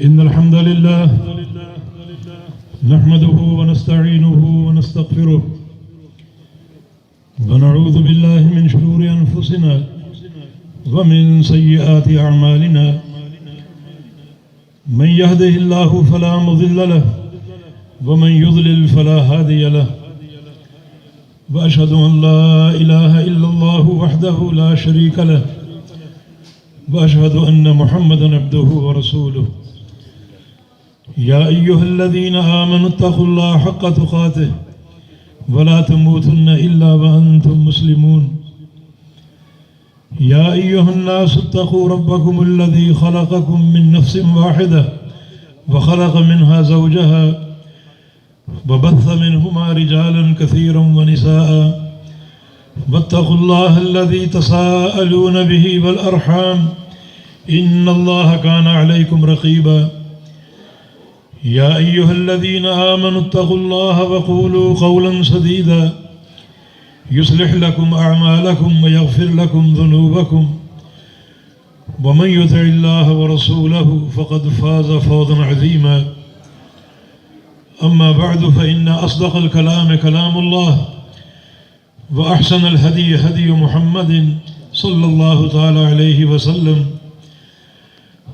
إن الحمد لله نحمده ونستعينه ونستغفره ونعوذ بالله من شرور أنفسنا ومن سيئات أعمالنا من يهده الله فلا مضل له ومن يضلل فلا هادي له وأشهد أن لا إله إلا الله وحده لا شريك له وأشهد أن محمدًا عبده ورسوله يا أيها الذين آمنوا اتقوا الله حق تقاته ولا تموتن إلا وأنتم مسلمون يا أيها الناس اتقوا ربكم الذي خلقكم من نفس واحدة وخلق منها زوجها وبث منهما رجالا كثيرا ونساء واتقوا الله الذي تساءلون به والأرحام إن الله كان عليكم رقيبا يا أيها الذين آمنوا اتقوا الله وقولوا قولا سديدا يصلح لكم أعمالكم ويغفر لكم ذنوبكم ومن يطع الله ورسوله فقد فاز فوزا عظيما أما بعد فإن أصدق الكلام كلام الله وأحسن الهدي هدي محمد صلى الله تعالى عليه وسلم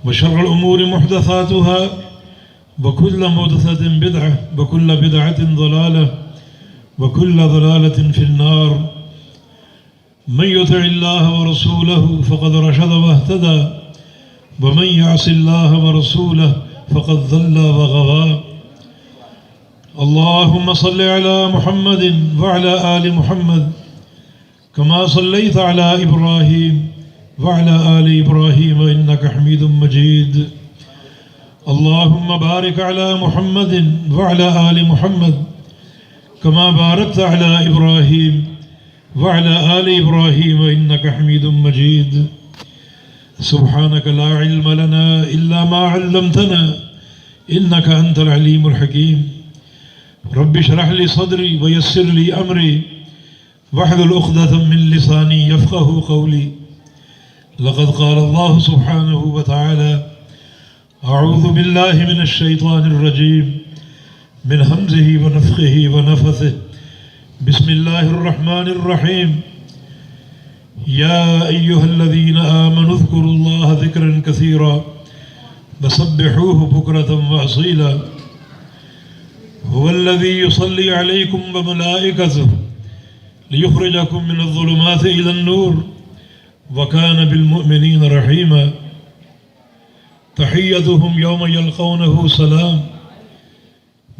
وشر الأمور محدثاتها وكل محدثة بدعة وكل بدعة ضلالة وكل ضلالة في النار من يطع الله ورسوله فقد رشد واهتدى ومن يعص الله ورسوله فقد ضل وغوى اللهم صل على محمد وعلى آل محمد كما صليت على إبراهيم وعلى آل إبراهيم إنك حميد مجيد اللهم بارك على محمد وعلى آل محمد كما باركت على إبراهيم وعلى آل إبراهيم إنك حميد مجيد سبحانك لا علم لنا إلا ما علمتنا إنك أنت العليم الحكيم رب اشرح لي صدري ويسر لي أمري واحلل عقدة من لساني يفقه قولي لقد قال الله سبحانه وتعالى أعوذ بالله من الشيطان الرجيم من همزه ونفخه ونفثه بسم الله الرحمن الرحيم يا أيها الذين آمنوا اذكروا الله ذكرا كثيرا وسبحوه بكرة وأصيلا هو الذي يصلي عليكم وملائكته ليخرجكم من الظلمات إلى النور وكان بالمؤمنين رحيما تحيتهم يوم يلقونه سلام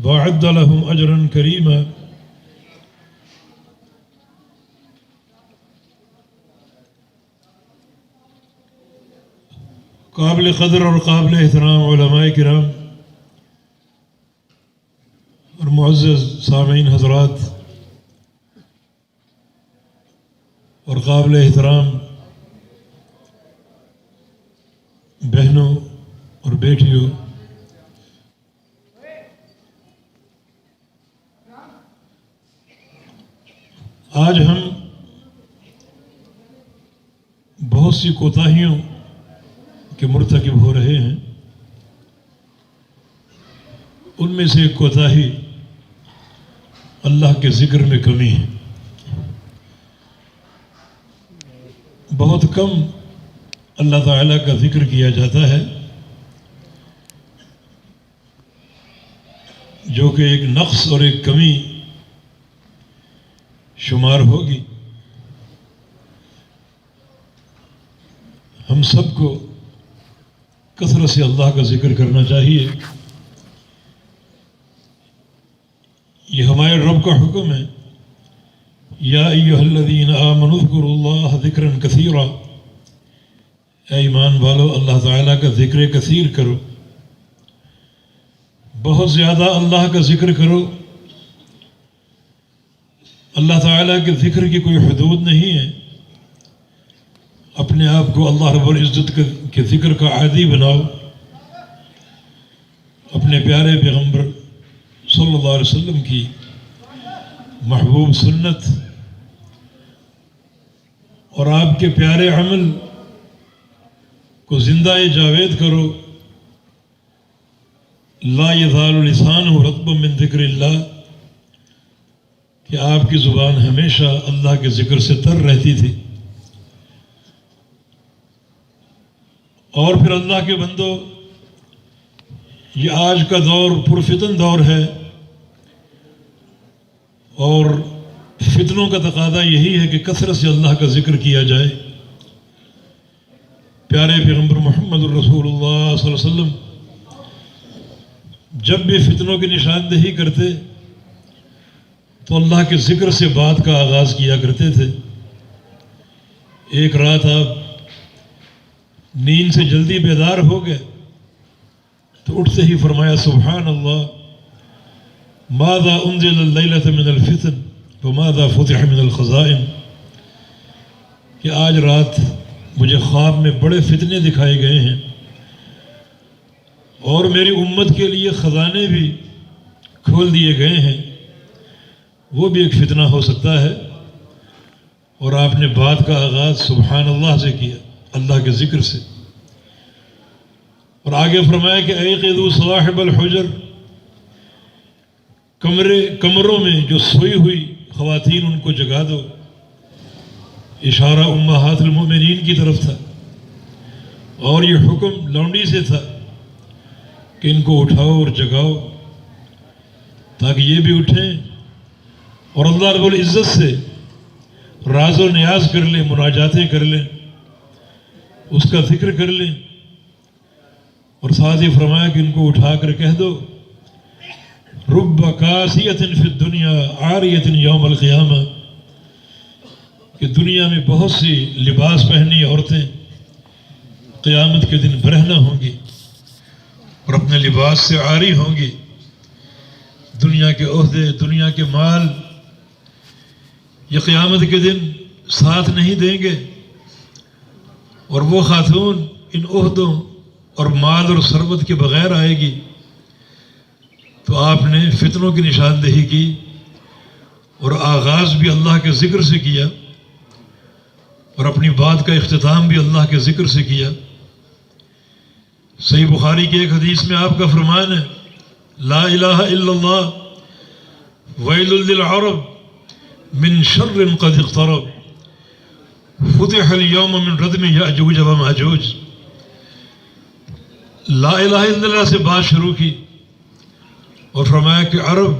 وأعد لهم أجرا كريما قابل قدر اور قابل احترام علماء کرام اور معزز سامعین حضرات اور قابل احترام بہنوں اور بیٹیوں، آج ہم بہت سی کوتاہیوں کے مرتکب ہو رہے ہیں۔ ان میں سے ایک کوتاہی اللہ کے ذکر میں کمی ہے۔ بہت کم اللہ تعالیٰ کا ذکر کیا جاتا ہے، جو کہ ایک نقص اور ایک کمی شمار ہوگی۔ ہم سب کو کثرت سے اللہ کا ذکر کرنا چاہیے۔ یہ ہمارے رب کا حکم ہے، یا ایھا الذین آمنوا اذکروا اللہ ذکرا کثیرا، اے ایمان والو اللہ تعالیٰ کا ذکر کثیر کرو، بہت زیادہ اللہ کا ذکر کرو۔ اللہ تعالیٰ کے ذکر کی کوئی حدود نہیں ہے۔ اپنے آپ کو اللہ رب العزت کے ذکر کا عادی بناؤ۔ اپنے پیارے پیغمبر صلی اللہ علیہ وسلم کی محبوب سنت اور آپ کے پیارے عمل کو زندہ جاوید کرو لا یزال لسانہ رطبا من ذکر اللہ، کہ آپ کی زبان ہمیشہ اللہ کے ذکر سے تر رہتی تھی۔ اور پھر اللہ کے بندو، یہ آج کا دور پرفتن دور ہے، اور فتنوں کا تقاضا یہی ہے کہ کثرت سے اللہ کا ذکر کیا جائے۔ پیارے پیغمبر محمد الرسول اللہ صلی اللہ علیہ وسلم جب بھی فتنوں کی نشاندہی کرتے تو اللہ کے ذکر سے بات کا آغاز کیا کرتے تھے۔ ایک رات آپ نیند سے جلدی بیدار ہو گئے تو اٹھتے ہی فرمایا سبحان اللہ، ماذا انزل اللیلۃ من الفتن وماذا فتح من الخزائن، کہ آج رات مجھے خواب میں بڑے فتنے دکھائے گئے ہیں اور میری امت کے لیے خزانے بھی کھول دیے گئے ہیں، وہ بھی ایک فتنہ ہو سکتا ہے۔ اور آپ نے بات کا آغاز سبحان اللہ سے کیا، اللہ کے ذکر سے، اور آگے فرمایا کہ ایقظوا صواحب الحجر، کمروں میں جو سوئی ہوئی خواتین ان کو جگا دو۔ اشارہ امہات المؤمنین کی طرف تھا، اور یہ حکم لونڈی سے تھا کہ ان کو اٹھاؤ اور جگاؤ تاکہ یہ بھی اٹھیں اور اللہ رب العزت سے راز و نیاز کر لیں، مناجاتیں کر لیں، اس کا ذکر کر لیں۔ اور ساتھ ہی فرمایا کہ ان کو اٹھا کر کہہ دو رب کاسیۃ فی الدنیا عاریۃ یوم القیامہ، کہ دنیا میں بہت سی لباس پہنی عورتیں قیامت کے دن برہنہ ہوں گی اور اپنے لباس سے عاری ہوں گی۔ دنیا کے عہدے، دنیا کے مال یہ قیامت کے دن ساتھ نہیں دیں گے، اور وہ خاتون ان عہدوں اور مال اور ثروت کے بغیر آئے گی۔ تو آپ نے فتنوں کی نشاندہی کی اور آغاز بھی اللہ کے ذکر سے کیا، اور اپنی بات کا اختتام بھی اللہ کے ذکر سے کیا۔ صحیح بخاری کی ایک حدیث میں آپ کا فرمان ہے لا الہ الا اللہ ویل للعرب من شر قد اقترب فتح اليوم من ردم یأجوج و ماجوج۔ لا الہ الا اللہ سے بات شروع کی اور فرمایا کہ عرب،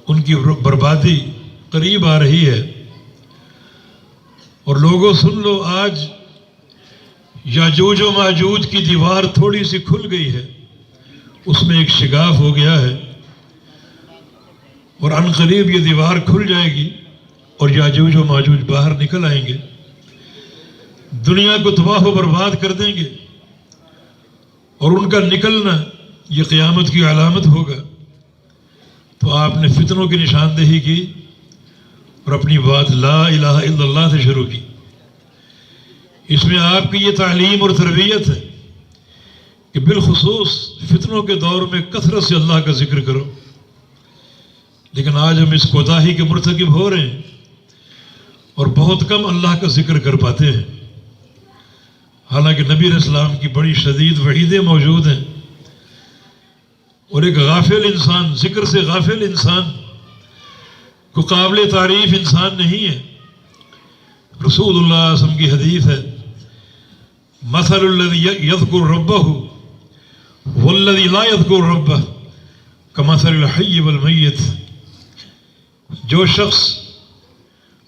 ان کی بربادی قریب آ رہی ہے، اور لوگوں سن لو، آج یاجوج و ماجوج کی دیوار تھوڑی سی کھل گئی ہے، اس میں ایک شگاف ہو گیا ہے، اور عن قریب یہ دیوار کھل جائے گی اور یاجوج و ماجوج باہر نکل آئیں گے، دنیا کو تباہ و برباد کر دیں گے، اور ان کا نکلنا یہ قیامت کی علامت ہوگا۔ تو آپ نے فتنوں کی نشاندہی کی اور اپنی بات لا الہ الا اللہ سے شروع کی۔ اس میں آپ کی یہ تعلیم اور تربیت ہے کہ بالخصوص فتنوں کے دور میں کثرت سے اللہ کا ذکر کرو۔ لیکن آج ہم اس کوتاہی کے مرتکب ہو رہے ہیں اور بہت کم اللہ کا ذکر کر پاتے ہیں، حالانکہ نبی علیہ السلام کی بڑی شدید وعیدیں موجود ہیں، اور ایک غافل انسان، ذکر سے غافل انسان کو قابل تعریف انسان نہیں ہے۔ رسول اللہ صلی اللہ علیہ وسلم کی حدیث ہے مثل الذی یذکر ربہ والذی لا یذکر ربہ کمثل الحی والمیت، جو شخص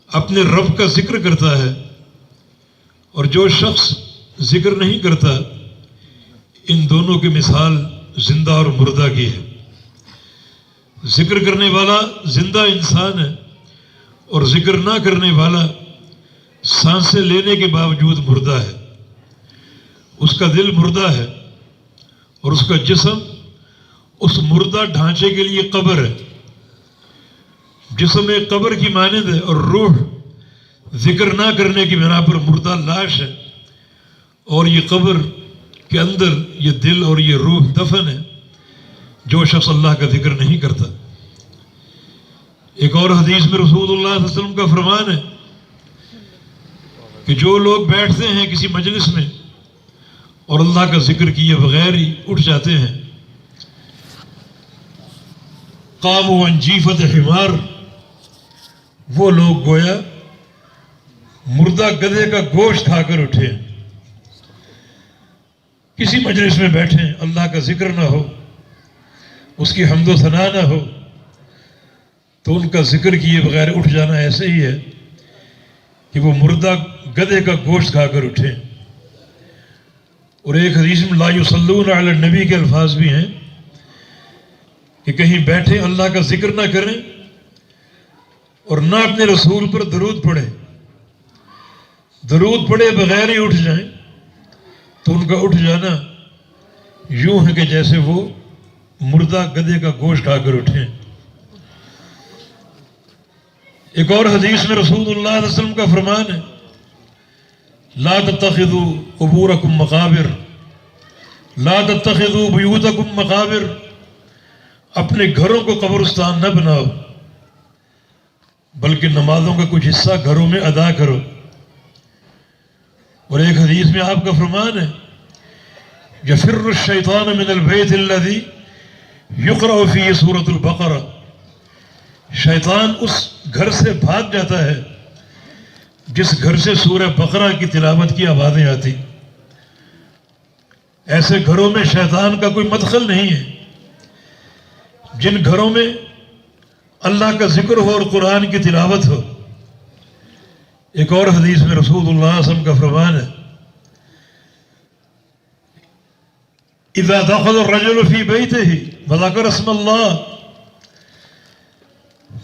اپنے رب کا ذکر کرتا ہے اور جو شخص ذکر نہیں کرتا، ان دونوں کی مثال زندہ اور مردہ کی ہے۔ ذکر کرنے والا زندہ انسان ہے، اور ذکر نہ کرنے والا سانسیں لینے کے باوجود مردہ ہے۔ اس کا دل مردہ ہے اور اس کا جسم اس مردہ ڈھانچے کے لیے قبر ہے۔ جسم ایک قبر کی مانند ہے، اور روح ذکر نہ کرنے کی بنا پر مردہ لاش ہے، اور یہ قبر کے اندر یہ دل اور یہ روح دفن ہے جو شخص اللہ کا ذکر نہیں کرتا۔ ایک اور حدیث میں رسول اللہ صلی اللہ علیہ وسلم کا فرمان ہے کہ جو لوگ بیٹھتے ہیں کسی مجلس میں اور اللہ کا ذکر کیے بغیر ہی اٹھ جاتے ہیں، قاموا عن جیفت حمار، وہ لوگ گویا مردہ گدھے کا گوشت کھا کر اٹھے، کسی مجلس میں بیٹھیں اللہ کا ذکر نہ ہو، اس کی حمد و ثنا نہ ہو، تو ان کا ذکر کیے بغیر اٹھ جانا ایسے ہی ہے کہ وہ مردہ گدھے کا گوشت کھا کر اٹھے۔ اور ایک حدیث میں لا یصلون علی النبی کے الفاظ بھی ہیں کہ کہیں بیٹھے اللہ کا ذکر نہ کریں اور نہ اپنے رسول پر درود پڑھیں، درود پڑھے بغیر ہی اٹھ جائیں تو ان کا اٹھ جانا یوں ہے کہ جیسے وہ مردہ گدھے کا گوشت کھا کر اٹھیں۔ ایک اور حدیث میں رسول اللہ صلی اللہ علیہ وسلم کا فرمان ہے لا تتخذوا قبورکم مقابر، لا تتخذوا بیوتکم مقابر، اپنے گھروں کو قبرستان نہ بناؤ بلکہ نمازوں کا کچھ حصہ گھروں میں ادا کرو۔ اور ایک حدیث میں آپ کا فرمان ہے یفر الشیطان من البیت الذی یقرأ فیہ سورۃ البقرہ، شیطان اس گھر سے بھاگ جاتا ہے جس گھر سے سورہ بقرہ کی تلاوت کی آوازیں آتی۔ ایسے گھروں میں شیطان کا کوئی مدخل نہیں ہے، جن گھروں میں اللہ کا ذکر ہو اور قرآن کی تلاوت ہو۔ ایک اور حدیث میں رسول اللہ صلی اللہ علیہ وسلم کا فرمان ہے اذا دخل الرجل فی بیتہ وذکر اسم اللہ،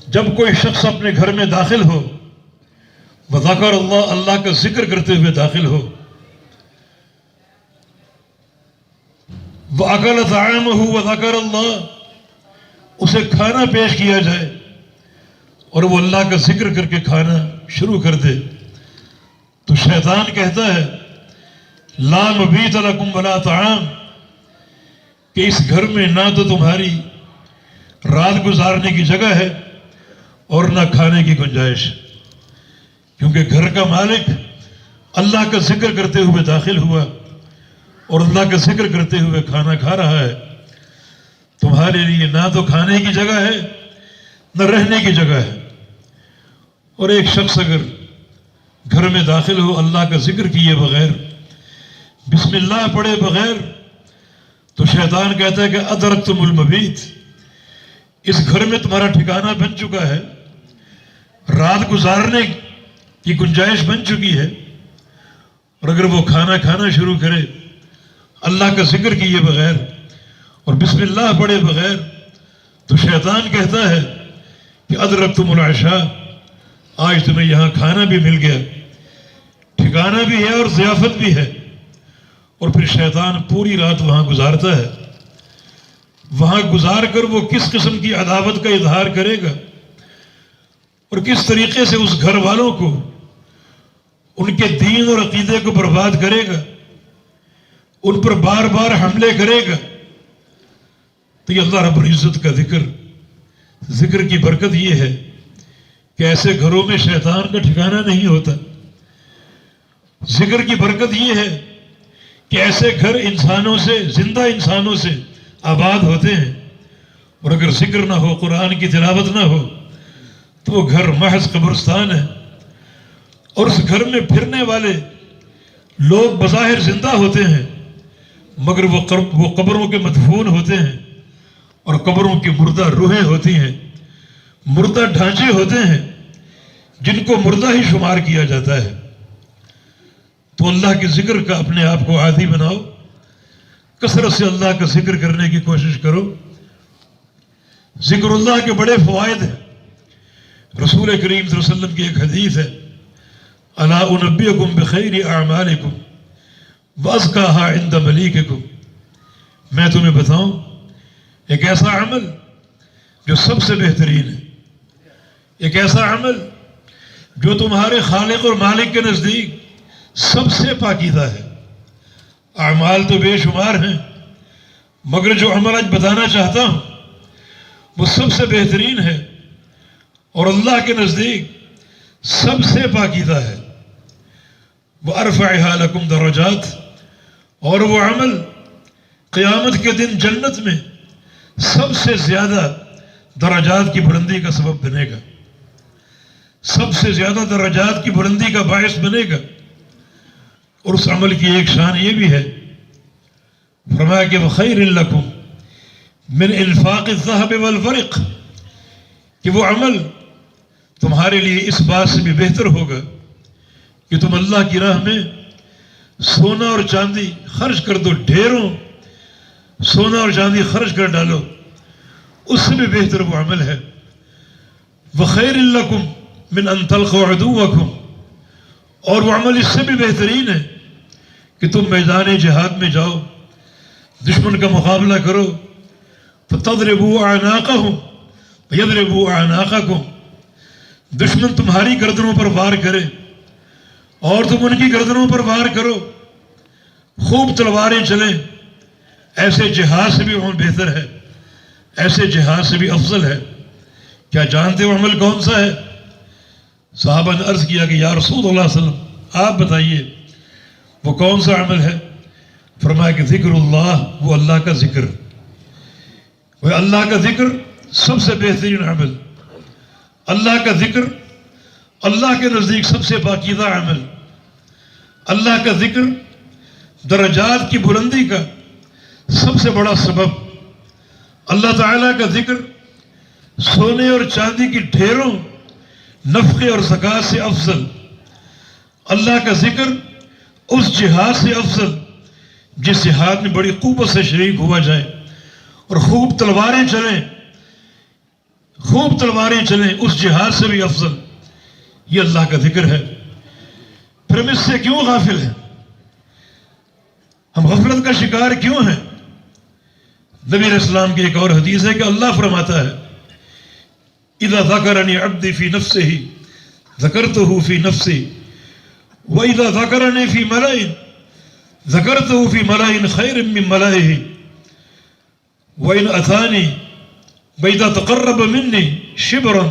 جب کوئی شخص اپنے گھر میں داخل ہو وذکر اللہ، اللہ کا ذکر کرتے ہوئے داخل ہو، وَأَكَلَ طَعَامَهُ وَذَكَرَ اللَّهُ، اسے کھانا پیش کیا جائے اور وہ اللہ کا ذکر کر کے کھانا شروع کر دے، تو شیطان کہتا ہے لا مبیت لکم ولا طعام، کہ اس گھر میں نہ تو تمہاری رات گزارنے کی جگہ ہے اور نہ کھانے کی گنجائش، کیونکہ گھر کا مالک اللہ کا ذکر کرتے ہوئے داخل ہوا اور اللہ کا ذکر کرتے ہوئے کھانا کھا رہا ہے، تمہارے لیے نہ تو کھانے کی جگہ ہے نہ رہنے کی جگہ ہے۔ اور ایک شخص اگر گھر میں داخل ہو اللہ کا ذکر کیے بغیر، بسم اللہ پڑھے بغیر، تو شیطان کہتا ہے کہ ادرکتم المبیت، اس گھر میں تمہارا ٹھکانہ بن چکا ہے، رات گزارنے کی گنجائش بن چکی ہے۔ اور اگر وہ کھانا کھانا شروع کرے اللہ کا ذکر کیے بغیر اور بسم اللہ پڑھے بغیر، تو شیطان کہتا ہے کہ ادرکتم العشاء، آج تمہیں یہاں کھانا بھی مل گیا، ٹھکانہ بھی ہے اور ضیافت بھی ہے۔ اور پھر شیطان پوری رات وہاں گزارتا ہے، وہاں گزار کر وہ کس قسم کی عداوت کا اظہار کرے گا اور کس طریقے سے اس گھر والوں کو، ان کے دین اور عقیدے کو برباد کرے گا، ان پر بار بار حملے کرے گا۔ تو یہ اللہ رب العزت کا ذکر کی برکت یہ ہے کہ ایسے گھروں میں شیطان کا ٹھکانہ نہیں ہوتا۔ ذکر کی برکت یہ ہے کہ ایسے گھر انسانوں سے، زندہ انسانوں سے آباد ہوتے ہیں، اور اگر ذکر نہ ہو، قرآن کی تلاوت نہ ہو، تو وہ گھر محض قبرستان ہے۔ اور اس گھر میں پھرنے والے لوگ بظاہر زندہ ہوتے ہیں مگر وہ قبروں کے مدفون ہوتے ہیں، اور قبروں کی مردہ روحیں ہوتی ہیں، مردہ ڈھانچے ہوتے ہیں جن کو مردہ ہی شمار کیا جاتا ہے۔ تو اللہ کے ذکر کا اپنے آپ کو عادی بناؤ، کثرت سے اللہ کا ذکر کرنے کی کوشش کرو۔ ذکر اللہ کے بڑے فوائد ہیں۔ رسول کریم صلی اللہ علیہ وسلم کی ایک حدیث ہے الا انبئکم بخیر اعمالکم وازکاھا عند ملیککم، میں تمہیں بتاؤں ایک ایسا عمل جو سب سے بہترین ہے، ایک ایسا عمل جو تمہارے خالق اور مالک کے نزدیک سب سے پاکیزہ ہے۔ اعمال تو بے شمار ہیں مگر جو عمل آج بتانا چاہتا ہوں وہ سب سے بہترین ہے اور اللہ کے نزدیک سب سے پاکیزہ ہے۔ وَأَرْفَعِهَا لَكُمْ دَرَجَاتٍ، اور وہ عمل قیامت کے دن جنت میں سب سے زیادہ درجات کی بلندی کا سبب بنے گا، سب سے زیادہ درجات کی بلندی کا باعث بنے گا۔ اور اس عمل کی ایک شان یہ بھی ہے، فرمایا کہ وَخَيْرٍ لَكُمْ مِنْ إِنفَاقِ الذَّهَبِ وَالْوَرِقِ، کہ وہ عمل تمہارے لیے اس بات سے بھی بہتر ہوگا کہ تم اللہ کی راہ میں سونا اور چاندی خرچ کر دو، ڈھیروں سونا اور چاندی خرچ کر ڈالو، اس سے بھی بہتر وہ عمل ہے۔ وَخَيْرٍ لَكُمْ مِنْ أَن تَلْقَوْا عَدُوَّكُمْ، اور وہ عمل اس سے بھی بہترین ہے کہ تم میدان جہاد میں جاؤ، دشمن کا مقابلہ کرو، فَتَضْرِبُوا أَعْنَاقَهُمْ وَيَضْرِبُوا أَعْنَاقَكُمْ، دشمن تمہاری گردنوں پر وار کرے اور تم ان کی گردنوں پر وار کرو، خوب تلواریں چلیں، ایسے جہاد سے بھی عمل بہتر ہے، ایسے جہاد سے بھی افضل ہے۔ کیا جانتے ہو عمل کون سا ہے؟ صحابہ نے عرض کیا کہ یا رسول اللہ صلی اللہ علیہ وسلم آپ بتائیے وہ کون سا عمل ہے؟ فرمایا کہ ذکر اللہ، وہ اللہ کا ذکر، وہ اللہ کا ذکر سب سے بہترین عمل، اللہ کا ذکر اللہ کے نزدیک سب سے پاکیزہ عمل، اللہ کا ذکر درجات کی بلندی کا سب سے بڑا سبب، اللہ تعالیٰ کا ذکر سونے اور چاندی کی ڈھیروں نفقے اور زکوٰۃ سے افضل، اللہ کا ذکر اس جہاد سے افضل جس جہاد میں بڑی قوت سے شریک ہوا جائے اور خوب تلواریں چلیں، خوب تلواریں چلیں، اس جہاد سے بھی افضل یہ اللہ کا ذکر ہے۔ پھر ہم اس سے کیوں غافل ہیں؟ ہم غفلت کا شکار کیوں ہیں؟ نبی علیہ السلام کی ایک اور حدیث ہے کہ اللہ فرماتا ہے اذا ذکرنی عبدی فی نفسہ ذکرتہ فی نفسی واذا ذکرنی فی ملأ ذکرتہ فی ملأ خیر من ملئہ وان اتانی واذا تقرب منی شبرا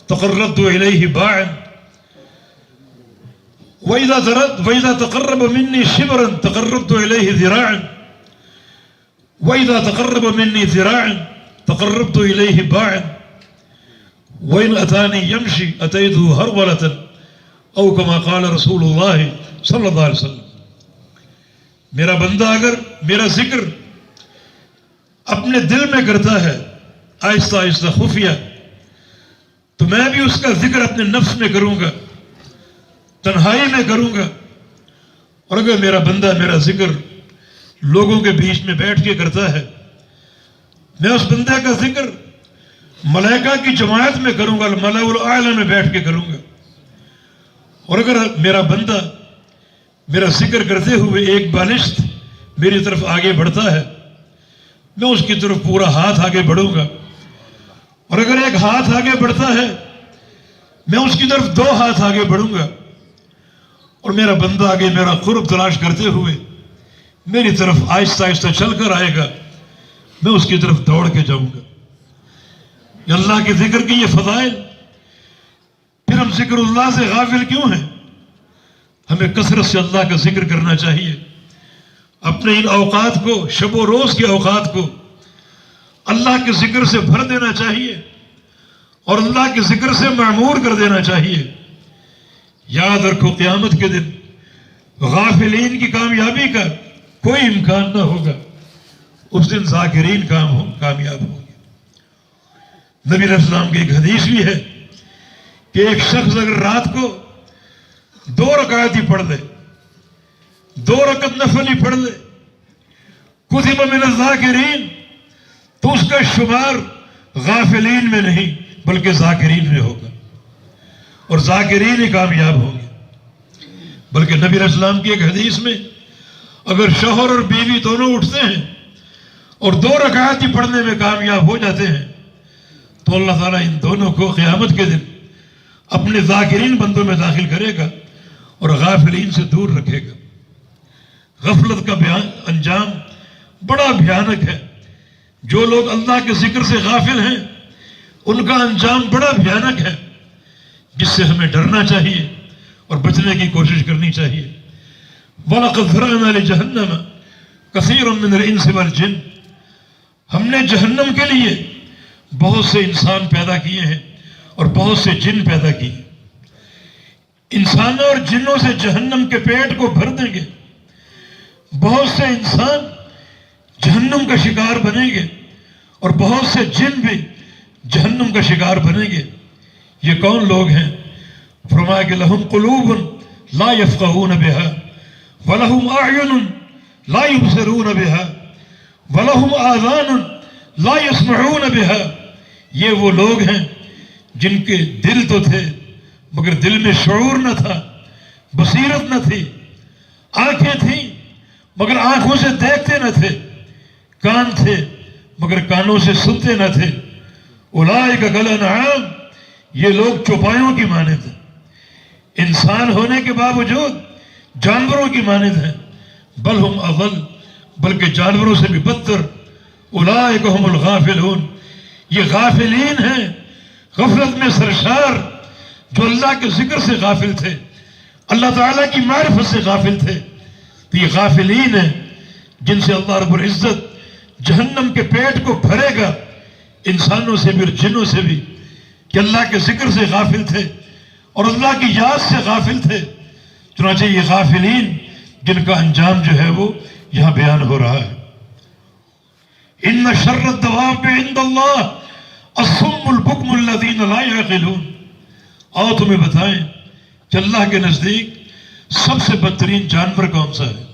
تقربت الیہ باعا واذا تقرب منی شبرا تقربت الیہ ذراعا وَإِذَا تَقَرَّبَ مِنِّي ذِرَاعًا تَقَرَّبْتُ إِلَيْهِ بَاعًا وَإِنْ أَتَانِي يَمْشِي أَتَيْتُهُ هَرْوَلَةً أَوْ كَمَا قَالَ رسول اللہ صلی اللہ علیہ وسلم، میرا بندہ اگر میرا ذکر اپنے دل میں کرتا ہے آہستہ آہستہ خفیہ، تو میں بھی اس کا ذکر اپنے نفس میں کروں گا، تنہائی میں کروں گا۔ اور اگر میرا بندہ میرا ذکر لوگوں کے بیچ میں بیٹھ کے کرتا ہے، میں اس بندے کا ذکر ملائکہ کی جماعت میں کروں گا، ملأ الاعلی میں بیٹھ کے کروں گا۔ اور اگر میرا بندہ میرا ذکر کرتے ہوئے ایک بالشت میری طرف آگے بڑھتا ہے، میں اس کی طرف پورا ہاتھ آگے بڑھوں گا، اور اگر ایک ہاتھ آگے بڑھتا ہے میں اس کی طرف دو ہاتھ آگے بڑھوں گا، اور میرا بندہ آگے میرا قرب تلاش کرتے ہوئے میری طرف آہستہ آہستہ چل کر آئے گا، میں اس کی طرف دوڑ کے جاؤں گا۔ یہ اللہ کے ذکر کی یہ فضائل، پھر ہم ذکر اللہ سے غافل کیوں ہیں؟ ہمیں کثرت سے اللہ کا ذکر کرنا چاہیے، اپنے ان اوقات کو، شب و روز کے اوقات کو اللہ کے ذکر سے بھر دینا چاہیے اور اللہ کے ذکر سے معمور کر دینا چاہیے۔ یاد رکھو قیامت کے دن غافلین کی کامیابی کا کوئی امکان نہ ہوگا، اس دن ذاکرین کامیاب ہوں گے۔ نبی علیہ السلام کی ایک حدیث بھی ہے کہ ایک شخص اگر رات کو 2 رکعت ہی پڑھ لے، 2 رکعت نفل ہی پڑھ لے، کتب من الذاکرین، تو اس کا شمار غافلین میں نہیں بلکہ ذاکرین میں ہوگا، اور ذاکرین ہی کامیاب ہوں گے۔ بلکہ نبی علیہ السلام کی ایک حدیث میں اگر شوہر اور بیوی دونوں اٹھتے ہیں اور 2 رکعت ہی پڑھنے میں کامیاب ہو جاتے ہیں تو اللہ تعالیٰ ان دونوں کو قیامت کے دن اپنے ذاکرین بندوں میں داخل کرے گا اور غافلین سے دور رکھے گا۔ غفلت کا انجام بڑا بھیانک ہے۔ جو لوگ اللہ کے ذکر سے غافل ہیں ان کا انجام بڑا بھیانک ہے، جس سے ہمیں ڈرنا چاہیے اور بچنے کی کوشش کرنی چاہیے۔ وَلَقَدْ ذَرَأْنَا لِجَهَنَّمَ كَثِيرٌ مِّنَ الْإِنسِ وَالْجِنِّ، ہم نے جہنم کے لیے بہت سے انسان پیدا کیے ہیں اور بہت سے جن پیدا کیے. انسانوں اور جنوں سے جہنم کے پیٹ کو بھر دیں گے. بہت سے انسان جہنم کا شکار بنیں گے اور بہت سے جن بھی جہنم کا شکار بنیں گے. یہ کون لوگ ہیں؟ فرمایا کہ لہم قلوب لا یفقہون بہا ولہم اعین لا یبصرون بہا ولہم آذان لا یسمعون بہا. یہ وہ لوگ ہیں جن کے دل تو تھے مگر دل میں شعور نہ تھا، بصیرت نہ تھی. آنکھیں تھیں مگر آنکھوں سے دیکھتے نہ تھے، کان تھے مگر کانوں سے سنتے نہ تھے. اولئک کالانعام، یہ لوگ چوپایوں کی مانند ہیں. انسان ہونے کے باوجود جانوروں کی مانند ہیں. بل ہم اضل، بلکہ جانوروں سے بھی بدتر. اولئک هم الغافلون، یہ غافلین ہیں، غفلت میں سرشار، جو اللہ کے ذکر سے غافل تھے، اللہ تعالیٰ کی معرفت سے غافل تھے. تو یہ غافلین ہیں جن سے اللہ رب العزت جہنم کے پیٹ کو بھرے گا، انسانوں سے بھی اور جنوں سے بھی، کہ اللہ کے ذکر سے غافل تھے اور اللہ کی یاد سے غافل تھے. چنانچہ یہ غافلین جن کا انجام جو ہے وہ یہاں بیان ہو رہا ہے. ان شر الدواب عند اللہ الصم البکم الذین لا یعقلون. آؤ تمہیں بتائیں کہ اللہ کے نزدیک سب سے بدترین جانور کون سا ہے؟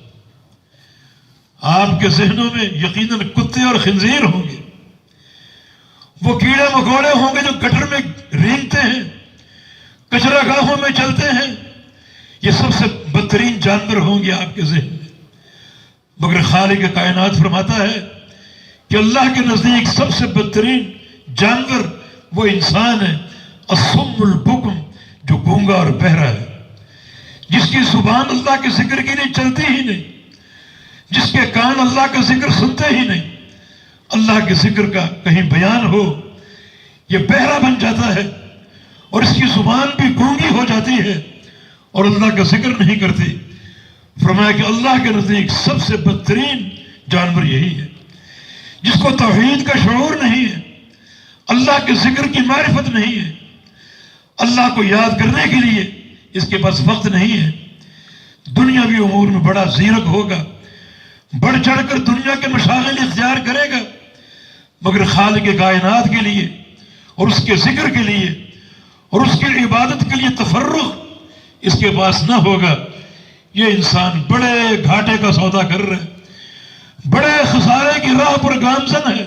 آپ کے ذہنوں میں یقیناً کتے اور خنزیر ہوں گے. وہ کیڑے مکوڑے ہوں گے جو گٹر میں رینگتے ہیں، کچرا گاہوں میں چلتے ہیں. یہ سب سے بدترین جانور ہوں گے آپ کے ذہن میں. مگر خالق کائنات فرماتا ہے کہ اللہ کے نزدیک سب سے بدترین جانور وہ انسان ہے، الصم البکم، جو گونگا اور بہرا ہے، جس کی زبان اللہ کے ذکر کی نہیں چلتی ہی نہیں، جس کے کان اللہ کا ذکر سنتے ہی نہیں. اللہ کے ذکر کا کہیں بیان ہو یہ بہرا بن جاتا ہے اور اس کی زبان بھی گونگی ہو جاتی ہے اور اللہ کا ذکر نہیں کرتی. فرمایا کہ اللہ کے نزدیک سب سے بدترین جانور یہی ہے جس کو توحید کا شعور نہیں ہے، اللہ کے ذکر کی معرفت نہیں ہے، اللہ کو یاد کرنے کے لیے اس کے پاس وقت نہیں ہے. دنیاوی امور میں بڑا زیرک ہوگا، بڑھ چڑھ کر دنیا کے مشاغل اختیار کرے گا، مگر خالق کائنات کے لیے اور اس کے ذکر کے لیے اور اس کی عبادت کے لیے تفرغ اس کے پاس نہ ہوگا. یہ انسان بڑے گھاٹے کا سودا کر رہا ہے، بڑے خسارے کی راہ پر گامزن ہے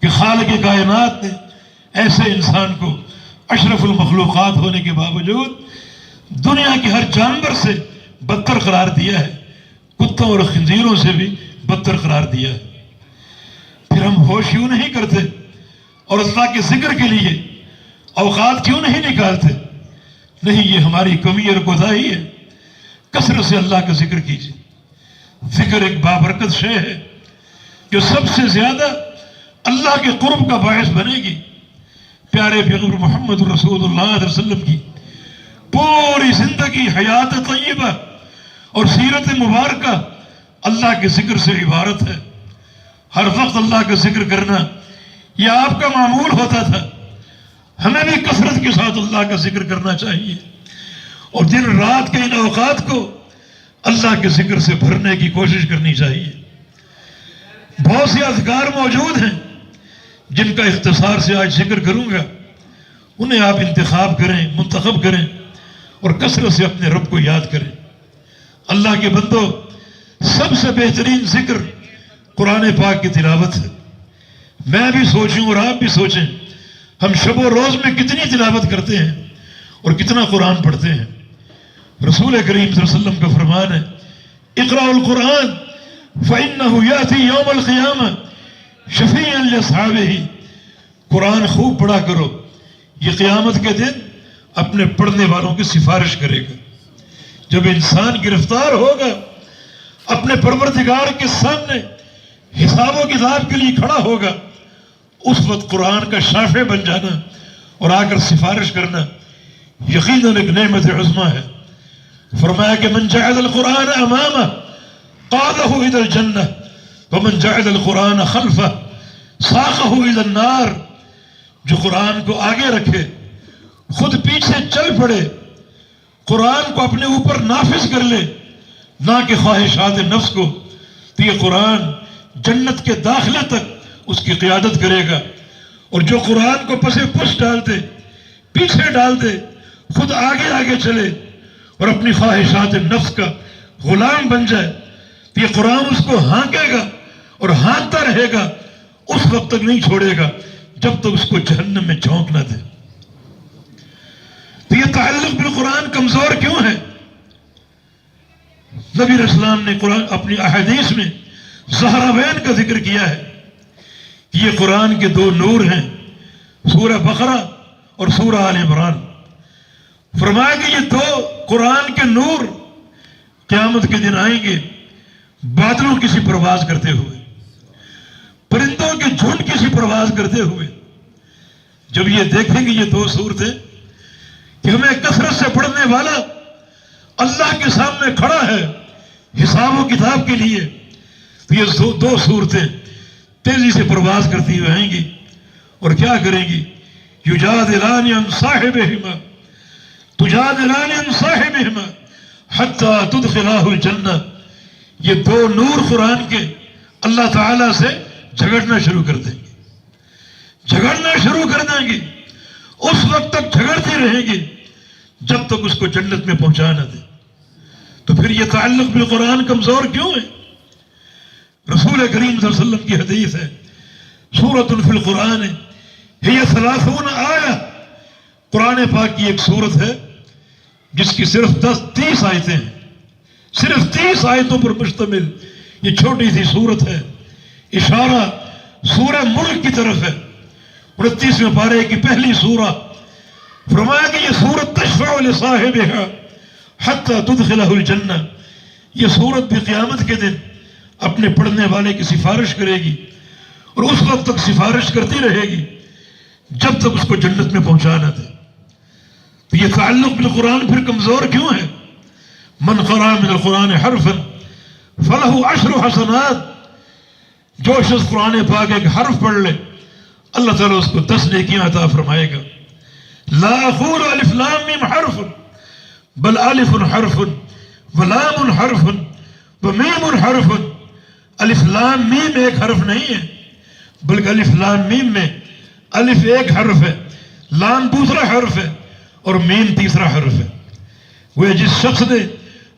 کہ خالق کائنات نے ایسے انسان کو اشرف المخلوقات ہونے کے باوجود دنیا کے ہر جانور سے بدتر قرار دیا ہے، کتوں اور خنزیروں سے بھی بدتر قرار دیا ہے. پھر ہم ہوش یوں نہیں کرتے اور اللہ کے ذکر کے لیے اوقات کیوں نہیں نکالتے؟ نہیں، یہ ہماری کمی اور کوتاہی ہے. کثرت سے اللہ کا ذکر کیجیے. ذکر ایک بابرکت شے ہے جو سب سے زیادہ اللہ کے قرب کا باعث بنے گی. پیارے پیغمبر محمد رسول اللہ علیہ وسلم کی پوری زندگی حیات طیبہ اور سیرت مبارکہ اللہ کے ذکر سے عبارت ہے. ہر وقت اللہ کا ذکر کرنا یہ آپ کا معمول ہوتا تھا. ہمیں بھی کثرت کے ساتھ اللہ کا ذکر کرنا چاہیے اور دن رات کے ان اوقات کو اللہ کے ذکر سے بھرنے کی کوشش کرنی چاہیے. بہت سے اذکار موجود ہیں جن کا اختصار سے آج ذکر کروں گا. انہیں آپ انتخاب کریں، منتخب کریں اور کثرت سے اپنے رب کو یاد کریں. اللہ کے بندو، سب سے بہترین ذکر قرآن پاک کی تلاوت ہے. میں بھی سوچوں اور آپ بھی سوچیں، ہم شب و روز میں کتنی تلاوت کرتے ہیں اور کتنا قرآن پڑھتے ہیں. رسول کریم صلی اللہ علیہ وسلم کا فرمان ہے، اقرأ القرآن فإنه يأتي يوم القيامة شفيعا لأصحابه. قرآن خوب پڑھا کرو، یہ قیامت کے دن اپنے پڑھنے والوں کی سفارش کرے گا. جب انسان گرفتار ہوگا اپنے پروردگار کے سامنے حساب و کتاب کے لیے کھڑا ہوگا، اس وقت قرآن کا شافع بن جانا اور آ کر سفارش کرنا یقیناً ایک نعمت عظمیٰ ہے. فرمایا کہ من جعل القرآن امامہ قادہ الى الجنہ ومن جعل القرآن خلفہ ساقہ الى النار. جو قرآن کو آگے رکھے، خود پیچھے چل پڑے، قرآن کو اپنے اوپر نافذ کر لے، نہ کہ خواہشات نفس کو، تو یہ قرآن جنت کے داخلے تک اس کی قیادت کرے گا۔ اور جو قرآن کو پس پش ڈال دے، پیچھے ڈال دے، خود آگے آگے چلے اور اپنی خواہشات نفس کا غلام بن جائے، تو یہ قرآن اس کو ہانکے گا اور ہانکتا رہے گا، اس وقت تک نہیں چھوڑے گا جب تک اس کو جہنم میں جھونک نہ دے۔ تو یہ تعلق بالقرآن کمزور کیوں ہے؟ نبی علیہ السلام نے قرآن اپنی احادیث میں زہراوین کا ذکر کیا ہے کہ یہ قرآن کے دو نور ہیں، سورہ بقرہ اور سورہ آل عمران۔ فرمایا کہ یہ دو قرآن کے نور قیامت کے دن آئیں گے بادلوں کی سی پرواز کرتے ہوئے، پرندوں کے جھنڈ کی سی پرواز کرتے ہوئے۔ جب یہ دیکھیں گے یہ دو صورتیں کہ ہمیں کثرت سے پڑھنے والا اللہ کے سامنے کھڑا ہے حساب و کتاب کے لیے، تو یہ دو صورتیں تیزی سے پرواز کرتی ہوئی آئیں گی اور کیا کریں گی؟ یجادلان عن صاحبہما تجادلان عن صاحبہما حتی تدخلاہ الجنہ۔ یہ دو نور قرآن کے اللہ تعالیٰ سے جھگڑنا شروع کر دیں گے، جھگڑنا شروع کر دیں گے، اس وقت تک جھگڑتی رہیں گی جب تک اس کو جنت میں پہنچا نہ دے۔ تو پھر یہ تعلق بالقرآن کمزور کیوں ہے؟ رسول کریم صلی اللہ علیہ وسلم کی حدیث ہے، سورۃ فی القرآن ہی 30 آیہ، قرآن پاک کی ایک سورت ہے جس کی صرف 30 آیتیں ہیں، صرف 30 آیتوں پر مشتمل یہ چھوٹی سی سورت ہے۔ اشارہ سورہ ملک کی طرف ہے، 29ویں پارے کی پہلی سورہ۔ فرمایا کہ یہ سورت تشفع لصاحبہا حتی تدخلہ الجنہ، یہ سورت بھی قیامت کے دن اپنے پڑھنے والے کی سفارش کرے گی اور اس وقت تک سفارش کرتی رہے گی جب تک اس کو جنت میں پہنچا نہ دے۔ تو یہ تعلق بالقرآن پھر کمزور کیوں ہے؟ من قرأ من القرآن حرفا فلہ 10 حسنات، جو شخص قرآن پاک ایک حرف پڑھ لے اللہ تعالیٰ اس کو 10 نیکیاں عطا فرمائے گا۔ لا اقول الف لام میم حرف بل الف حرف ولام حرف ومیم حرف۔ الف لام میم ایک حرف نہیں ہے، بلکہ الف لام میم میں الف ایک حرف ہے، لام دوسرا حرف ہے اور میم تیسرا حرف ہے۔ وہ جس شخص نے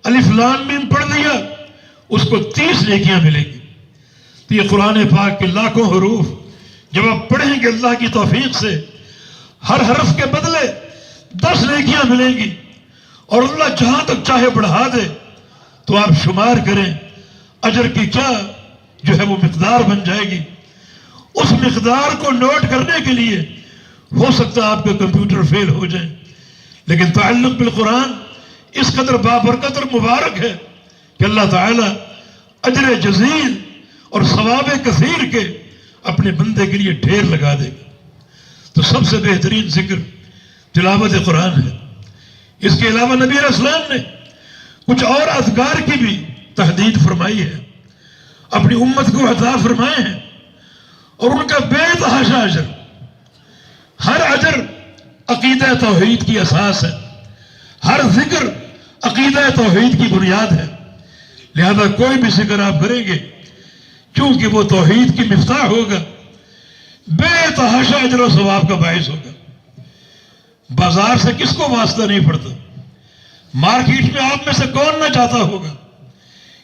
الف لام میم پڑھ لیا اس کو 30 نیکیاں ملیں گی۔ تو یہ قرآن پاک کے لاکھوں حروف جب آپ پڑھیں گے اللہ کی توفیق سے، ہر حرف کے بدلے 10 نیکیاں ملیں گی، اور اللہ جہاں تک چاہے بڑھا دے تو آپ شمار کریں اجر کی کیا جو ہے وہ مقدار بن جائے گی۔ اس مقدار کو نوٹ کرنے کے لیے ہو سکتا ہے آپ کے کمپیوٹر فیل ہو جائیں، لیکن تعلق بالقرآن اس قدر بابرکت اور مبارک ہے کہ اللہ تعالیٰ اجر جزیل اور ثواب کثیر کے اپنے بندے کے لیے ڈھیر لگا دے گا۔ تو سب سے بہترین ذکر تلاوت قرآن ہے۔ اس کے علاوہ نبی علیہ السلام نے کچھ اور اذکار کی بھی تحدید فرمائی ہے، اپنی امت کو عطا فرمائے ہیں، اور ان کا بے تحاشا اجر، ہر اجر عقیدہ توحید کی اساس ہے، ہر ذکر عقیدہ توحید کی بنیاد ہے۔ لہذا کوئی بھی ذکر آپ کریں گے چونکہ وہ توحید کی مفتاح ہوگا، بے تحاشا اجر و ثواب کا باعث ہوگا۔ بازار سے کس کو واسطہ نہیں پڑتا؟ مارکیٹ میں آپ میں سے کون نہ جاتا ہوگا؟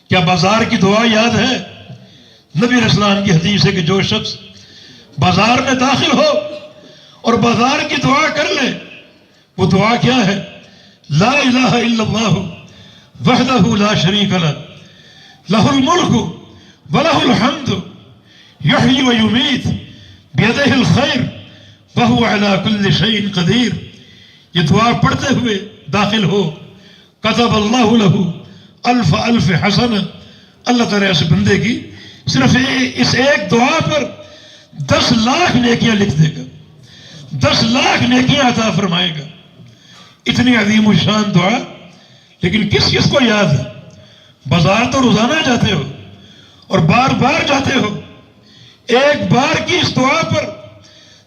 کیا بازار کی دعا یاد ہے؟ نبی علیہ السلام کی حدیث ہے کہ جو شخص بازار میں داخل ہو اور بازار کی دعا کر لے، وہ دعا کیا ہے؟ لا الہ الا اللہ وحدہ لا شریک لہ لہ الملک ولہ الحمد یحیی و یمیت بیدہ الخیر وہو علی کل شیء قدیر۔ یہ دعا پڑھتے ہوئے داخل ہو، کتب اللہ لہ الف الف حسنہ، اللہ تعالیٰ اس بندے کی صرف اس ایک دعا پر 10 لاکھ نیکیاں لکھ دے گا، 10 لاکھ نیکیاں عطا فرمائے گا۔ اتنی عظیم الشان دعا، لیکن کس کس کو یاد ہے؟ بازار تو روزانہ جاتے ہو اور بار بار جاتے ہو، ایک بار کی اس دعا پر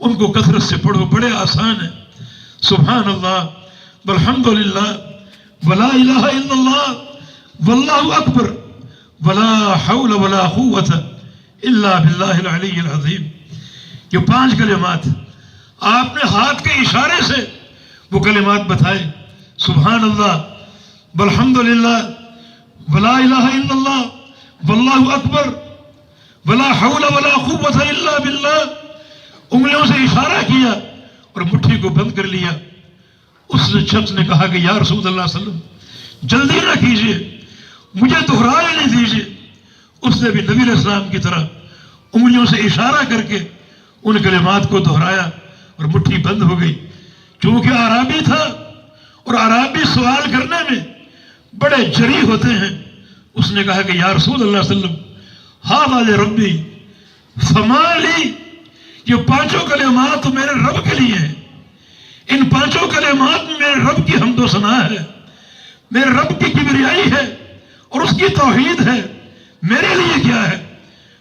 ان کو کثرت سے پڑھو، بڑے آسان ہے۔ سبحان اللہ والحمدللہ ولا الہ الا اللہ واللہ اکبر ولا حول ولا قوت الا باللہ العلی العظیم۔ یہ 5 کلمات آپ نے ہاتھ کے اشارے سے وہ کلمات بتائے، سبحان اللہ والحمدللہ ولا الہ الا اللہ واللہ اکبر ولا حول ولا قوت الا باللہ۔ انگلیوں سے اشارہ کیا اور مٹھی کو بند کر لیا۔ اس شخص نے کہا کہ یا رسول اللہ صلی اللہ علیہ وسلم جلدی نہ کیجیے، مجھے دہرا لینے دیجیے۔ اس نے بھی نبی علیہ السلام کی طرح انگلیوں سے اشارہ کر کے ان کلمات کو دہرایا اور مٹھی بند ہو گئی۔ چونکہ عربی تھا اور عربی سوال کرنے میں بڑے جری ہوتے ہیں، اس نے کہا کہ یا رسول اللہ صلی اللہ علیہ وسلم ھذا لربی فما لی، یہ 5 کلمات تو میرے رب کے لیے ہیں، ان 5 کلمات میں میرے رب کی حمد و ثنا ہے، میرے رب کی کبریائی ہے اور اس کی توحید ہے، میرے لیے کیا ہے؟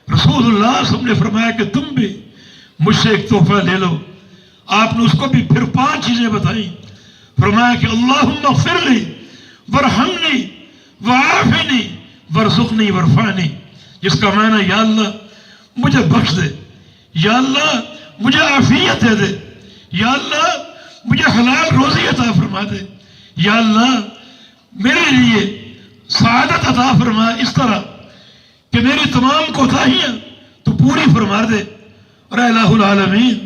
رسول اللہ صلی اللہ علیہ وسلم نے فرمایا کہ تم بھی مجھ سے ایک تحفہ لے لو۔ آپ نے اس کو بھی پھر 5 چیزیں بتائیں، فرمایا کہ اللہم اغفر لی ورحمنی وعافنی ورزقنی ورفعنی، جس کا معنی یا اللہ مجھے بخش دے، یا اللہ مجھے عافیت دے دے، یا اللہ مجھے حلال روزی عطا فرما دے، یا اللہ میرے لیے سعادت عطا فرما، اس طرح کہ میری تمام کوتاہیاں تو پوری فرما دے، اور اے الہ العالمین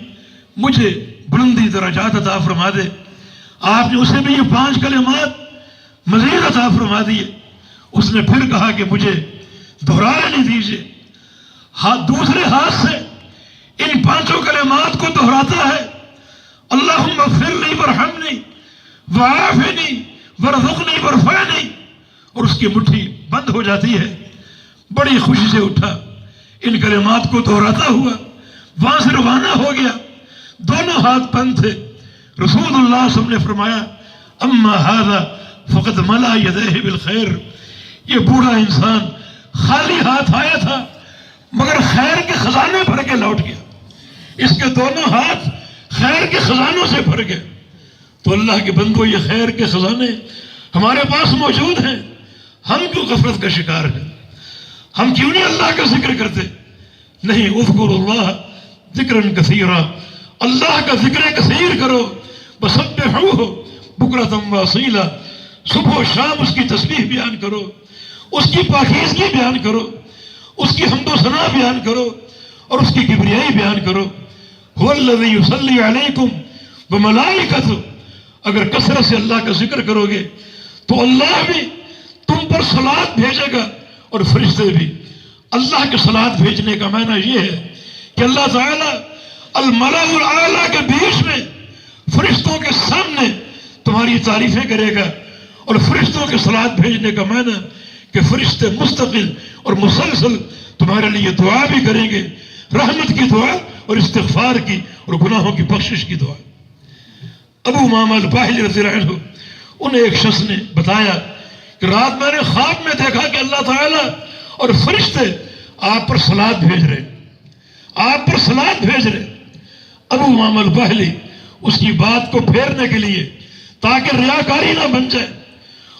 مجھے بلندی درجات عطا فرما دے۔ آپ نے اسے بھی یہ 5 کلمات مزید عطا فرما دیے۔ اس نے پھر کہا کہ مجھے دہرا لینے دیجیے۔ دوسرے ہاتھ سے ان 5 کلمات کو دہراتا ہے، اللہم اغفر لی ورحمنی وعافنی ورزقنی ورفعنی، اور اس کی مٹھی بند ہو جاتی ہے۔ بڑی خوشی سے اٹھا، ان کلمات کو دہراتا ہوا وہاں سے روانہ ہو گیا، دونوں ہاتھ بند تھے۔ رسول اللہ صلی اللہ علیہ وسلم نے فرمایا اما ھذا فقد ملا یدیہ بالخیر، یہ بوڑھا انسان خالی ہاتھ آیا تھا مگر خیر کے خزانے بھر کے لوٹ گیا، اس کے دونوں ہاتھ خیر کے خزانوں سے بھر گئے۔ تو اللہ کے بندو، یہ خیر کے خزانے ہمارے پاس موجود ہیں، ہم کیوں غفلت کا شکار ہیں؟ ہم کیوں نہیں اللہ کا ذکر کرتے؟ نہیں، اذکروا اللہ ذکرا کثیرا، اللہ کا ذکر کثیر کرو، وسبحوہ بکرۃ واصیلا، صبح و شام اس کی تسبیح بیان کرو، اس کی پاکیزگی بیان کرو، اس کی حمد و ثنا بیان کرو اور اس کی کبریائی بیان کرو۔ هو الذی یصلی علیکم وملائکتہ، اگر کثرت سے اللہ کا ذکر کرو گے تو اللہ بھی تم پر صلوات بھیجے گا اور فرشتے بھی۔ اللہ کے صلوات بھیجنے کا معنی یہ ہے کہ اللہ تعالیٰ الملأ الاعلیٰ کے بیچ میں فرشتوں کے سامنے تمہاری تعریفیں کرے گا، اور فرشتوں کے صلوات بھیجنے کا معنی کہ فرشتے مستقل اور مسلسل تمہارے لیے دعا بھی کریں گے، رحمت کی دعا اور استغفار کی اور گناہوں کی بخشش کی دعا۔ ابو امامہ الباہلی رضی اللہ عنہ، انہیں ایک شخص نے بتایا کہ رات میں نے خواب میں دیکھا کہ اللہ تعالیٰ اور فرشتے آپ پر صلوات بھیج رہے، آپ پر صلوات بھیج رہے۔ ابو امامہ الباہلی اس کی بات کو پھیرنے کے لیے، تاکہ ریاکاری نہ بن جائے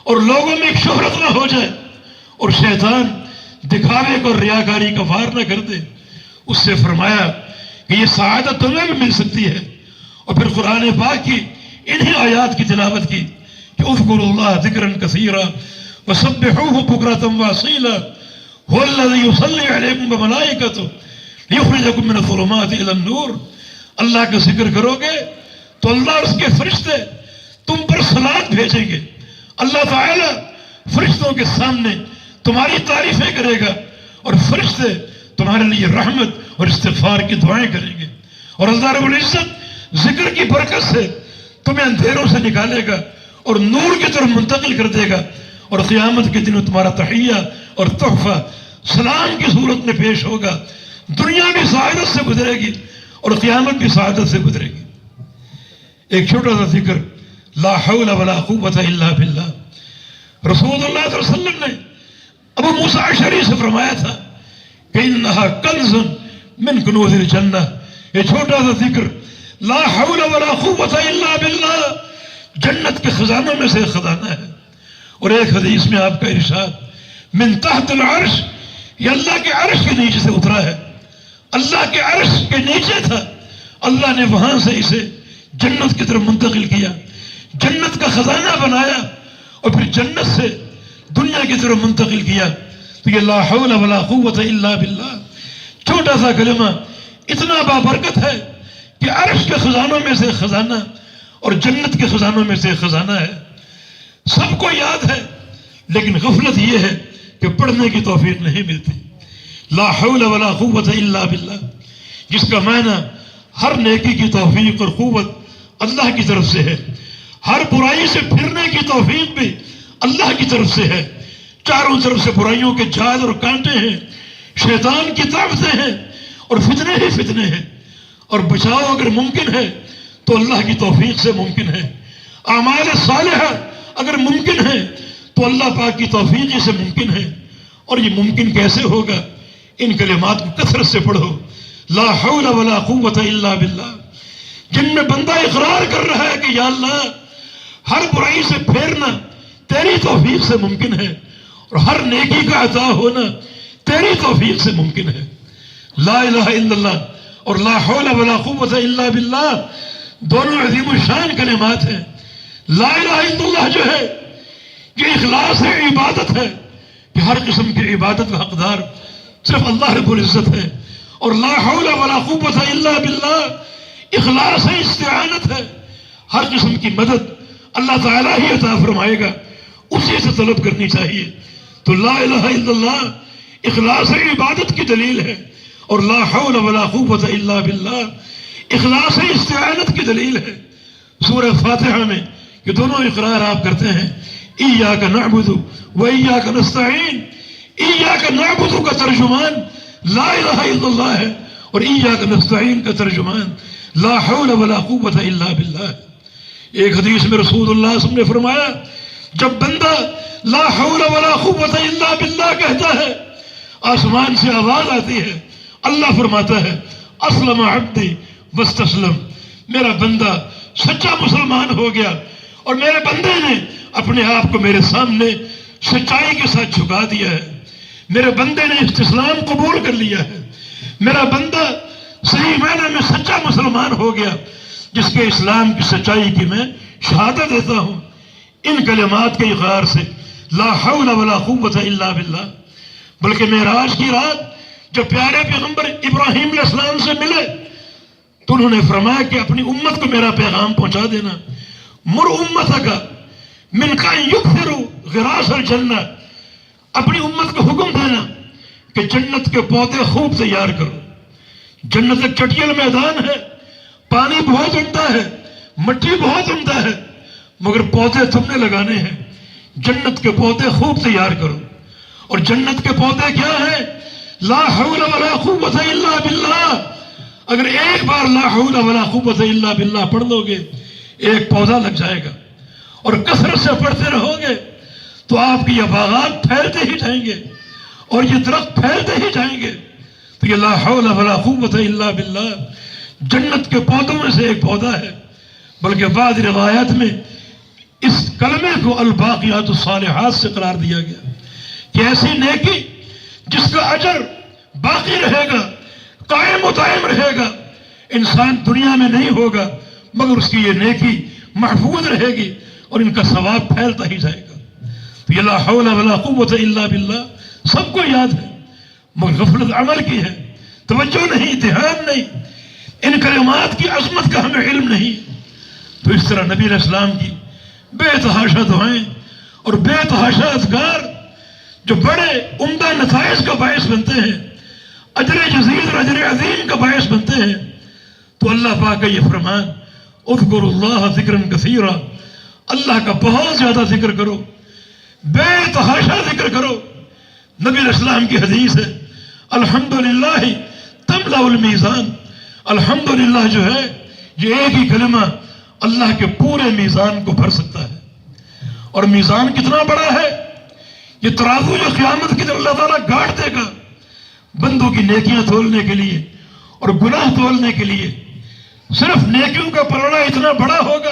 اور لوگوں میں ایک شہرت نہ ہو جائے اور شیطان دکھاوے کو اور ریاکاری کا وار نہ کر دے، اس سے فرمایا کہ یہ سعادت تمہیں بھی مل سکتی ہے، اور پھر قرآن پاک کی انہی آیات کی تلاوت کی کہ اذکروا اللہ ذکرا کثیرا وسبحوہ بکرۃ واصیلا هو الذی یصلی علیکم وملائکتہ لیخرجکم من الظلمات الی النور۔ اللہ کا ذکر کرو گے تو اللہ اور اس کے فرشتے تم پر صلوات بھیجیں گے، اللہ تعالیٰ فرشتوں کے سامنے تمہاری تعریفیں کرے گا اور فرشتے تمہارے لیے رحمت اور استغفار کی دعائیں کریں گے، اور اللہ رب العزت ذکر کی برکت سے تمہیں اندھیروں سے نکالے گا اور نور کی طرف منتقل کر دے گا، اور قیامت کے دن تمہارا تحیہ اور تحفہ سلام کی صورت میں پیش ہوگا۔ دنیا بھی سعادت سے گزرے گی اور قیامت بھی سعادت سے گزرے گی۔ ایک چھوٹا سا ذکر، لا حول ولا قوت الا باللہ۔ رسول اللہ صلی اللہ علیہ وسلم نے ابو موسیٰ اشعری سے فرمایا تھا کہ انہا کنز من کنوز الجنہ، یہ چھوٹا سا ذکر لا حول ولا قوت الا باللہ جنت کے خزانوں میں سے خزانہ ہے۔ اور ایک حدیث میں آپ کا ارشاد من تحت العرش، یہ اللہ کے عرش کے نیچے سے اترا ہے، اللہ کے عرش کے نیچے تھا، اللہ نے وہاں سے اسے جنت کی طرف منتقل کیا، جنت کا خزانہ بنایا اور پھر جنت سے دنیا کی طرف منتقل کیا۔ تو یہ لا حول ولا قوت الا باللہ چھوٹا سا کلمہ اتنا بابرکت ہے کہ عرش کے خزانوں میں سے خزانہ اور جنت کے خزانوں میں سے خزانہ ہے۔ سب کو یاد ہے، لیکن غفلت یہ ہے کہ پڑھنے کی توفیق نہیں ملتی۔ لا حول ولا قوت الا باللہ، جس کا معنی ہر نیکی کی توفیق اور قوت اللہ کی طرف سے ہے، ہر برائی سے پھرنے کی توفیق بھی اللہ کی طرف سے ہے۔ چاروں طرف سے برائیوں کے جال اور کانٹے ہیں، شیطان کی طاقتیں ہیں اور فتنے ہی فتنے ہیں، اور بچاؤ اگر ممکن ہے تو اللہ کی توفیق سے ممکن ہے، اعمال صالحہ اگر ممکن ہے تو اللہ پاک کی توفیق سے ممکن ہے۔ اور یہ ممکن کیسے ہوگا؟ ان کلمات کو کثرت سے پڑھو، لا حول ولا قوت الا باللہ، جن میں بندہ اقرار کر رہا ہے کہ یا اللہ ہر برائی سے پھیرنا تیری توفیق سے ممکن ہے، اور ہر نیکی کا عطا ہونا تیری توفیق سے ممکن ہے۔ لا الہ الا اللہ اور لا حول ولا قوت الا باللہ دونوں عظیم الشان کلمات ہیں۔ لا الہ الا اللہ جو ہے یہ اخلاص ہے، عبادت ہے، کہ ہر قسم کی عبادت کا حقدار صرف اللہ رب العزت ہے، اور لا حول ولا قوت الا باللہ اخلاص ہے، استعانت ہے، ہر قسم کی مدد اللہ تعالیٰ ہی عطا فرمائے گا، اسی سے طلب کرنی چاہیے۔ تو لا الہ الا اللہ اخلاص عبادت کی دلیل ہے، اور لا حول ولا قوت الا باللہ اخلاص استعانت کی دلیل ہے۔ سورہ فاتحہ میں یہ دونوں اقرار آپ کرتے ہیں، ایاک نعبد و ایاک نستعین۔ ایاک نعبد کا ترجمان لا الہ الا اللہ ہے، اور ایاک نستعین کا ترجمان لا حول ولا قوت الا باللہ۔ ایک حدیث میں رسول اللہ صلی اللہ علیہ وسلم نے فرمایا جب بندہ لا حول ولا قوت الا باللہ کہتا ہے آسمان سے آواز آتی ہے، اللہ فرماتا ہے اسلم عبدی واستسلم، میرا بندہ سچا مسلمان ہو گیا اور میرے بندے نے اپنے آپ کو میرے سامنے سچائی کے ساتھ جھکا دیا ہے، میرے بندے نے استسلام قبول کر لیا ہے، میرا بندہ صحیح معنی میں سچا مسلمان ہو گیا، جس کے اسلام کی سچائی کی میں شہادت دیتا ہوں۔ ان کلمات کے اقرار سے لا حول ولا قوت الا باللہ۔ بلکہ معراج کی رات جب پیارے پیغمبر ابراہیم علیہ السلام سے ملے تو انہوں نے فرمایا کہ اپنی امت کو میرا پیغام پہنچا دینا، مر امتک من کان یکثروا غراس الجنہ، اپنی امت کو حکم دینا کہ جنت کے پودے خوب تیار کرو۔ جنت ایک چٹیل میدان ہے، پانی بہت عمدہ ہے، مٹی بہت عمدہ ہے، مگر پودے تم نے لگانے ہیں، جنت کے پودے خوب تیار کرو۔ اور جنت کے پودے کیا ہیں؟ لا حول ولا قوت الا باللہ۔ اگر ایک بار لا حول ولا قوت الا باللہ پڑھ لو گے ایک پودا لگ جائے گا، اور کثرت سے پڑھتے رہو گے تو آپ کی یہ باغات پھیلتے ہی جائیں گے اور یہ درخت پھیلتے ہی جائیں گے۔ تو یہ لا حول ولا قوت الا باللہ جنت کے پودوں میں سے ایک پودا ہے۔ بلکہ بعض روایات میں اس کلمے کو الباقیات الصالحات سے قرار دیا گیا کہ ایسی نیکی جس کا اجر باقی رہے گا، قائم و دائم رہے گا، انسان دنیا میں نہیں ہوگا مگر اس کی یہ نیکی محفوظ رہے گی اور ان کا ثواب پھیلتا ہی جائے گا۔ تو یہ لا حول ولا قوت الا باللہ سب کو یاد ہے مگر غفلت عمل کی ہے، توجہ نہیں، دھیان نہیں، ان کلمات کی عظمت کا ہمیں علم نہیں۔ تو اس طرح نبی علیہ السلام کی بے تحاشا دعائیں اور بے تحاشا اذکار جو بڑے عمدہ نتائج کا باعث بنتے ہیں، اجر جزیل اور اجر عظیم کا باعث بنتے ہیں، تو اللہ پاک کا یہ فرمان اذکروا اللہ ذکرا کثیرا، اللہ کا بہت زیادہ ذکر کرو، بے تحاشا ذکر کرو۔ نبی علیہ السلام کی حدیث ہے الحمدللہ تملأ المیزان، الحمدللہ جو ہے یہ ایک ہی کلمہ اللہ کے پورے میزان کو بھر سکتا ہے۔ اور میزان کتنا بڑا ہے؟ یہ ترازو جو قیامت کی طرف اللہ تعالیٰ گاڑ دے گا بندوں کی نیکیاں تولنے کے لیے اور گناہ تولنے کے لیے، صرف صرف نیکیوں کا پلڑا اتنا بڑا ہوگا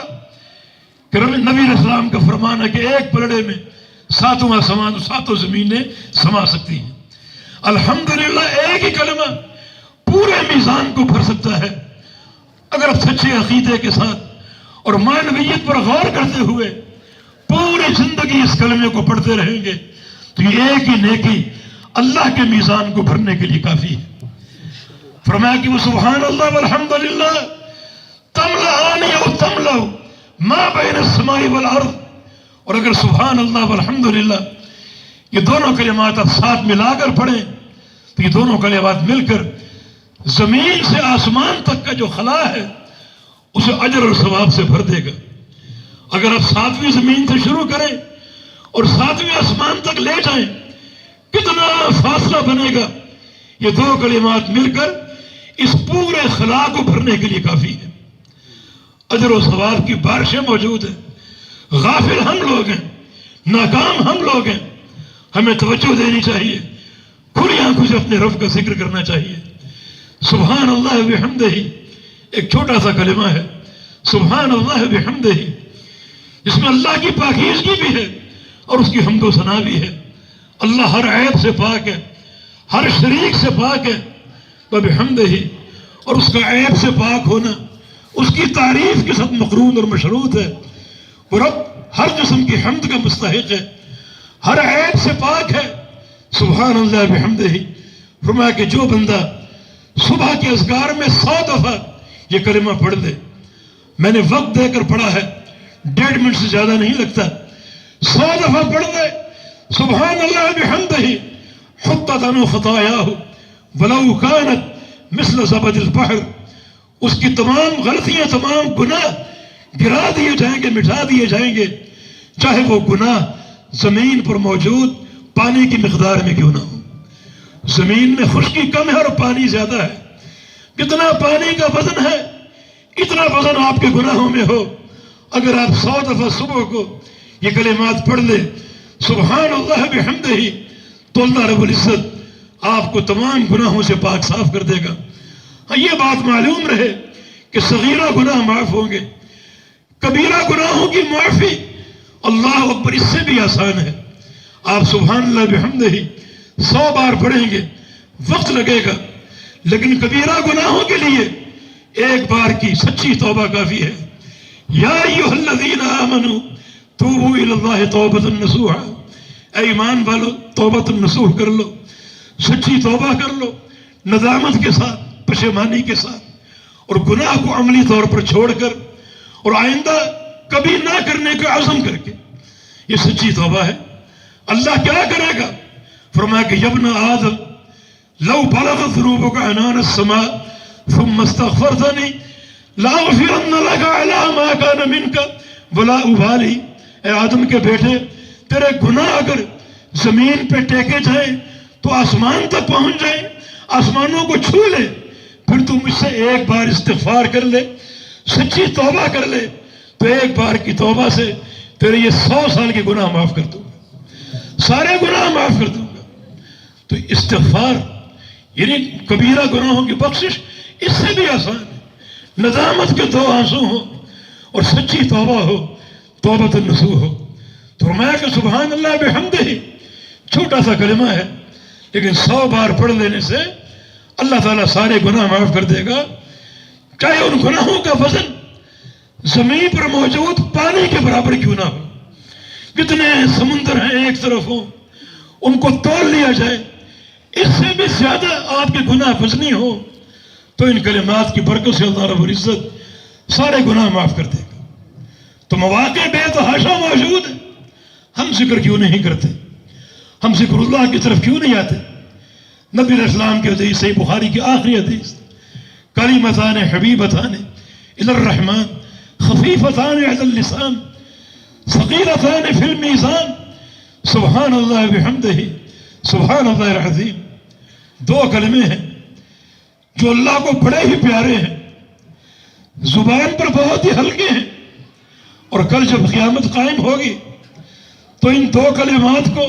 کہ نبی علیہ السلام کا فرمان ہے کہ ایک پلڑے میں 7 آسمان 7 زمینیں سما سکتی ہیں۔ الحمدللہ ایک ہی کلمہ پورے میزان کو بھر سکتا ہے۔ اگر آپ سچے عقیدے کے ساتھ اور معنویت پر غور کرتے ہوئے پوری زندگی اس کلمے کو پڑھتے رہیں گے تو یہ ایک ہی نیکی اللہ کے میزان کو بھرنے کے لیے کافی ہے۔ فرمایا کہ وہ سبحان اللہ والحمدللہ تملأان او تملأ ما بین السماء والارض، اور اگر سبحان اللہ والحمدللہ یہ دونوں کلمات آپ ساتھ ملا کر پڑھیں تو یہ دونوں کلمات مل کر زمین سے آسمان تک کا جو خلا ہے اسے اجر اور ثواب سے بھر دے گا۔ اگر آپ 7ویں زمین سے شروع کریں اور 7ویں آسمان تک لے جائیں کتنا فاصلہ بنے گا، یہ 2 کلمات مل کر اس پورے خلا کو بھرنے کے لیے کافی ہے۔ اجر و ثواب کی بارشیں موجود ہیں۔ غافل ہم لوگ ہیں، ناکام ہم لوگ ہیں، ہمیں توجہ دینی چاہیے، کھلی آنکھوں سے اپنے رب کا ذکر کرنا چاہیے۔ سبحان اللہ بحمدہ ایک چھوٹا سا کلمہ ہے، سبحان اللہ بحمدہ، اس میں اللہ کی پاکیزگی بھی ہے اور اس کی حمد و ثنا بھی ہے۔ اللہ ہر عیب سے پاک ہے، ہر شریک سے پاک ہے، بحمدہ، اور اس کا عیب سے پاک ہونا اس کی تعریف کے ساتھ مقرون اور مشروط ہے۔ وہ رب ہر جسم کی حمد کا مستحق ہے، ہر عیب سے پاک ہے۔ سبحان اللہ بحمدہ، فرمایا کہ جو بندہ صبح کے اذکار میں 100 دفعہ یہ کلمہ پڑھ لے، میں نے وقت دے کر پڑھا ہے، 1.5 منٹ سے زیادہ نہیں لگتا، 100 دفعہ پڑھ لے سبحان اللہ بحمدہ حطت عنہ خطایاہ ولو کانت مثل زبد البحر، اس کی تمام غلطیاں تمام گناہ گرا دیے جائیں گے، مٹا دیے جائیں گے، چاہے وہ گناہ زمین پر موجود پانی کی مقدار میں کیوں نہ ہو۔ زمین میں خشکی کم ہے اور پانی زیادہ ہے، کتنا پانی کا وزن ہے اتنا وزن آپ کے گناہوں میں ہو۔ اگر آپ 100 دفعہ صبح کو یہ کلمات پڑھ لیں سبحان اللہ بحمدہ تو اللہ رب العزت آپ کو تمام گناہوں سے پاک صاف کر دے گا۔ ہاں یہ بات معلوم رہے کہ صغیرہ گناہ معاف ہوں گے، کبیرہ گناہوں کی معافی اللہ اکبر اس سے بھی آسان ہے۔ آپ سبحان اللہ بحمدہ 100 بار پڑھیں گے، وقت لگے گا، لیکن کبیرہ گناہوں کے لیے ایک بار کی سچی توبہ کافی ہے۔ یا ایھا الذین آمنوا توبوا الی اللہ توبۃ نصوحا، اے ایمان والو توبۃ نصوح کر لو، سچی توبہ کر لو، ندامت کے ساتھ، پشیمانی کے ساتھ، اور گناہ کو عملی طور پر چھوڑ کر اور آئندہ کبھی نہ کرنے کا عزم کر کے، یہ سچی توبہ ہے۔ اللہ کیا کرے گا؟ فرمایا کہ یا ابن آدم لو بلغت ذنوبک عنان السماء ثم استغفرتنی لاغفرن لک علی ما کان منک ولا ابالی، اے آدم کے بیٹے تیرے گناہ اگر زمین پہ ٹیکے جائیں تو آسمان تک پہنچ جائیں، آسمانوں کو چھو لے، پھر تم مجھ سے ایک بار استغفار کر لے، سچی توبہ کر لے، تو ایک بار کی توبہ سے تیرے یہ 100 سال کے گناہ معاف کر دوں گا، سارے گناہ معاف کر دوں گا۔ تو استغفار یعنی کبیرہ گناہوں کی بخشش اس سے بھی آسان ہے۔ ندامت کے 2 آنسو ہو اور سچی توبہ ہو، توبۃ النصوح ہو۔ تو فرمایا کہ سبحان اللہ بحمدہ چھوٹا سا کلمہ ہے، لیکن 100 بار پڑھ لینے سے اللہ تعالیٰ سارے گناہ معاف کر دے گا، چاہے ان گناہوں کا وزن زمین پر موجود پانی کے برابر کیوں نہ ہو۔ کتنے سمندر ہیں ایک طرف ہوں، ان کو تول لیا جائے، اس سے بھی زیادہ آپ کے گناہ وزنی ہو تو ان کلمات کی برکت سے اللہ رب العزت سارے گناہ معاف کر دے گا۔ تو مواقع بے تحاشا موجود ہیں، ہم ذکر کیوں نہیں کرتے؟ ہم ذکر اللہ کی طرف کیوں نہیں آتے؟ نبی علیہ السلام کی حدیث صحیح بخاری کی آخری حدیث، کلمتان حبیبتان الی الرحمن خفیفتان علی اللسان ثقیلتان فی المیزان سبحان اللہ بحمدہ سبحان اللہ العظیم۔ 2 کلمے ہیں جو اللہ کو بڑے ہی پیارے ہیں، زبان پر بہت ہی ہلکے ہیں، اور کل جب قیامت قائم ہوگی تو ان 2 کلمات کو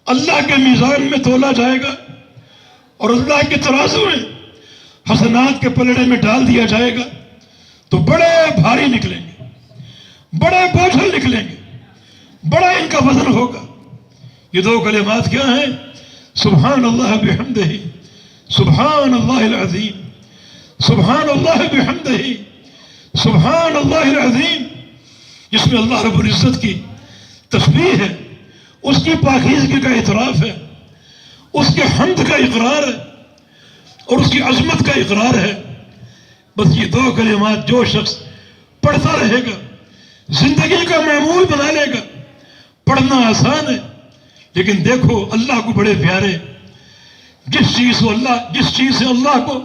اللہ کے میزان میں تولا جائے گا اور اللہ کے ترازو میں حسنات کے پلڑے میں ڈال دیا جائے گا۔ تو بڑے بھاری نکلیں گے، بڑے بوجھل نکلیں گے، بڑا ان کا وزن ہوگا۔ یہ دو کلمات کیا ہیں؟ سبحان اللہ بحمدہ، سبحان اللہ العظیم، سبحان اللہ بحمدہ، سبحان اللہ العظیم، جس میں اللہ رب العزت کی تسبیح ہے، اس کی پاکیزگی کا اعتراف ہے، اس کے حمد کا اقرار ہے اور اس کی عظمت کا اقرار ہے۔ بس یہ دو کلمات جو شخص پڑھتا رہے گا زندگی کا معمول بنا لے گا۔ پڑھنا آسان ہے، لیکن دیکھو اللہ کو بڑے پیارے، جس چیز سے اللہ کو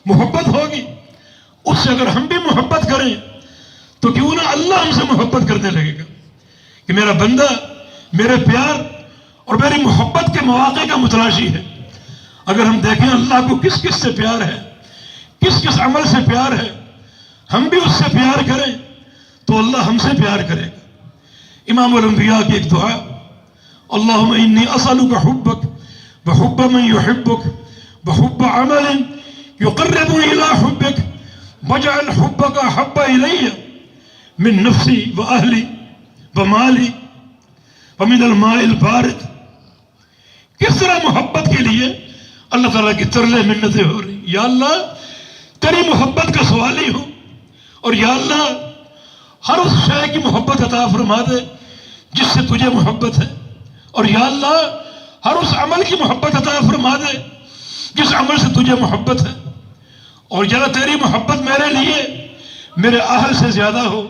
محبت ہوگی اس سے اگر ہم بھی محبت کریں تو کیوں نہ اللہ ہم سے محبت کرنے لگے گا کہ میرا بندہ میرے پیار اور میری محبت کے مواقع کا متلاشی ہے۔ اگر ہم دیکھیں اللہ کو کس کس سے پیار ہے، کس کس عمل سے پیار ہے، ہم بھی اس سے پیار کریں تو اللہ ہم سے پیار کرے گا۔ امام الانبیاء کی ایک دعا، اللہم انی اسألک حبک وحب من یحبک وحب عمل یقرب الی حبک واجعل حبک احب الی من نفسی واہلی ومالی ومن الماء البارد۔ کس طرح محبت کے لیے اللہ تعالیٰ کی ترلے منتیں ہو رہی، یا اللہ تیری محبت کا سوال ہی ہوں، اور یا اللہ ہر اس شے کی محبت عطا فرما دے جس سے تجھے محبت ہے، اور یا اللہ ہر اس عمل کی محبت عطا فرما دے جس عمل سے تجھے محبت ہے، اور یا اللہ تیری محبت میرے لیے میرے اہل سے زیادہ ہو،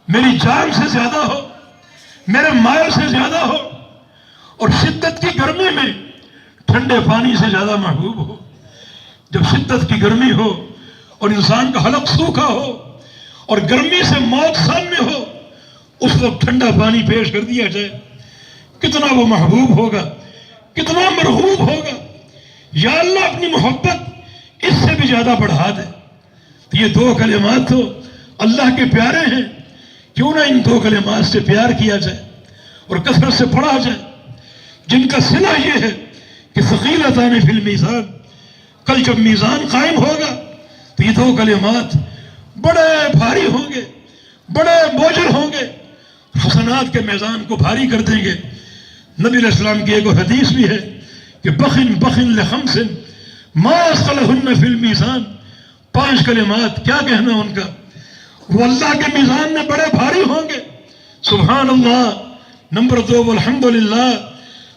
میری جان سے زیادہ ہو، میرے مال سے زیادہ ہو، اور شدت کی گرمی میں ٹھنڈے پانی سے زیادہ محبوب ہو۔ جب شدت کی گرمی ہو اور انسان کا حلق سوکھا ہو اور گرمی سے موت سامنے ہو، اس وقت ٹھنڈا پانی پیش کر دیا جائے، کتنا وہ محبوب ہوگا، کتنا مرغوب ہوگا۔ یا اللہ اپنی محبت اس سے بھی زیادہ بڑھا دے۔ تو یہ دو کلمات تو اللہ کے پیارے ہیں، کیوں نہ ان دو کلمات سے پیار کیا جائے اور کثرت سے پڑھا جائے، جن کا صلہ یہ ہے کہ ثقیلتان فی المیزان، کل جب میزان قائم ہوگا تو یہ دو کلمات بڑے بھاری ہوں گے، بڑے بوجھل ہوں گے، حسنات کے میزان کو بھاری کر دیں گے۔ نبی علیہ السلام کی ایک حدیث بھی ہے کہ بخن بخن لخمس ما اثقلہن فی المیزان، 5 کلمات کیا کہنا ان کا، وہ اللہ کے میزان میں بڑے بھاری ہوں گے۔ سبحان اللہ، نمبر 2 والحمدللہ،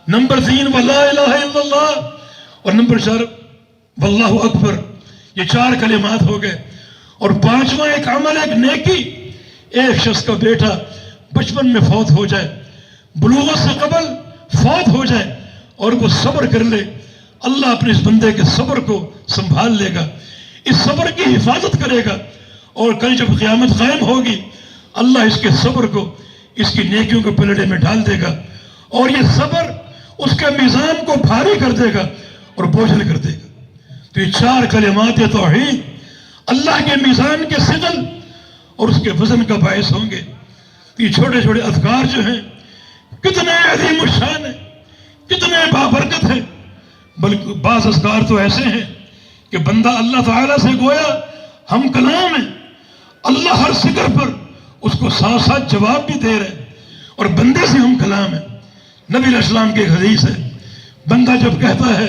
نمبر 3 ولا الہ الا اللہ، اور نمبر 4 واللہ اکبر۔ یہ 4 کلمات ہو گئے، اور 5واں ایک عمل، ایک نیکی۔ ایک شخص کا بیٹا بچپن میں فوت ہو جائے، بلوغت سے قبل فوت ہو جائے، اور وہ صبر کر لے، اللہ اپنے اس بندے کے صبر کو سنبھال لے گا، اس صبر کی حفاظت کرے گا، اور کل جب قیامت قائم ہوگی اللہ اس کے صبر کو اس کی نیکیوں کے پلڑے میں ڈال دے گا، اور یہ صبر اس کے میزان کو بھاری کر دے گا اور بوجھل کر دے گا۔ تو یہ 4 کلمات توحید اللہ کے میزان کے ثقل اور اس کے وزن کا باعث ہوں گے۔ تو یہ چھوٹے چھوٹے اذکار جو ہیں کتنے عظیم الشان ہیں، کتنے بابرکت ہیں، بلکہ بعض اذکار تو ایسے ہیں کہ بندہ اللہ تعالیٰ سے گویا ہم کلام ہے، اللہ ہر ذکر پر اس کو ساتھ ساتھ جواب بھی دے رہے، اور بندے سے ہم کلام ہے۔ نبی علیہ السلام کی ایک حدیث ہے، بندہ جب کہتا ہے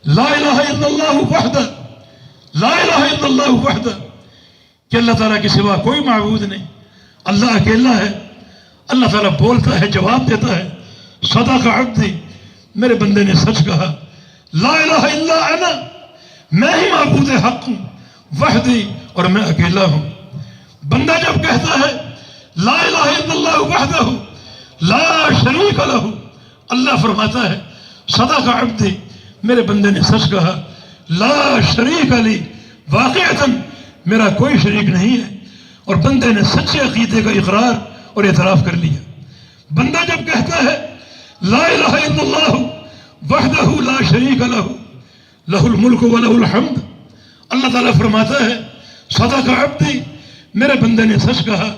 لا الہ الا اللہ وحدہ، لا الہ الا اللہ وحدہ، کہ اللہ تعالیٰ کے سوا کوئی معبود نہیں، اللہ اکیلا ہے، اللہ تعالیٰ بولتا ہے، جواب دیتا ہے، صدق عبدی، میرے بندے نے سچ کہا، لا الہ الا انا، میں ہی معبود حق ہوں، وحدی، اور میں اکیلا ہوں۔ بندہ جب کہتا ہے لا الہ الا اللہ وحدہ لا شریک لہ، اللہ فرماتا ہے صدق عبدی، میرے بندے نے سچ کہا، لا شریک لی، واقعتاً میرا کوئی شریک نہیں ہے، اور بندے نے سچے عقیدے کا اقرار اور اعتراف کر لیا۔ بندہ جب کہتا ہے لا الہ الا اللہ وحدہ لا شریک لہ، لہ الملک و لہ الحمد، اللہ تعالیٰ فرماتا ہے صدق عبدی، میرے بندے نے سچ کہا،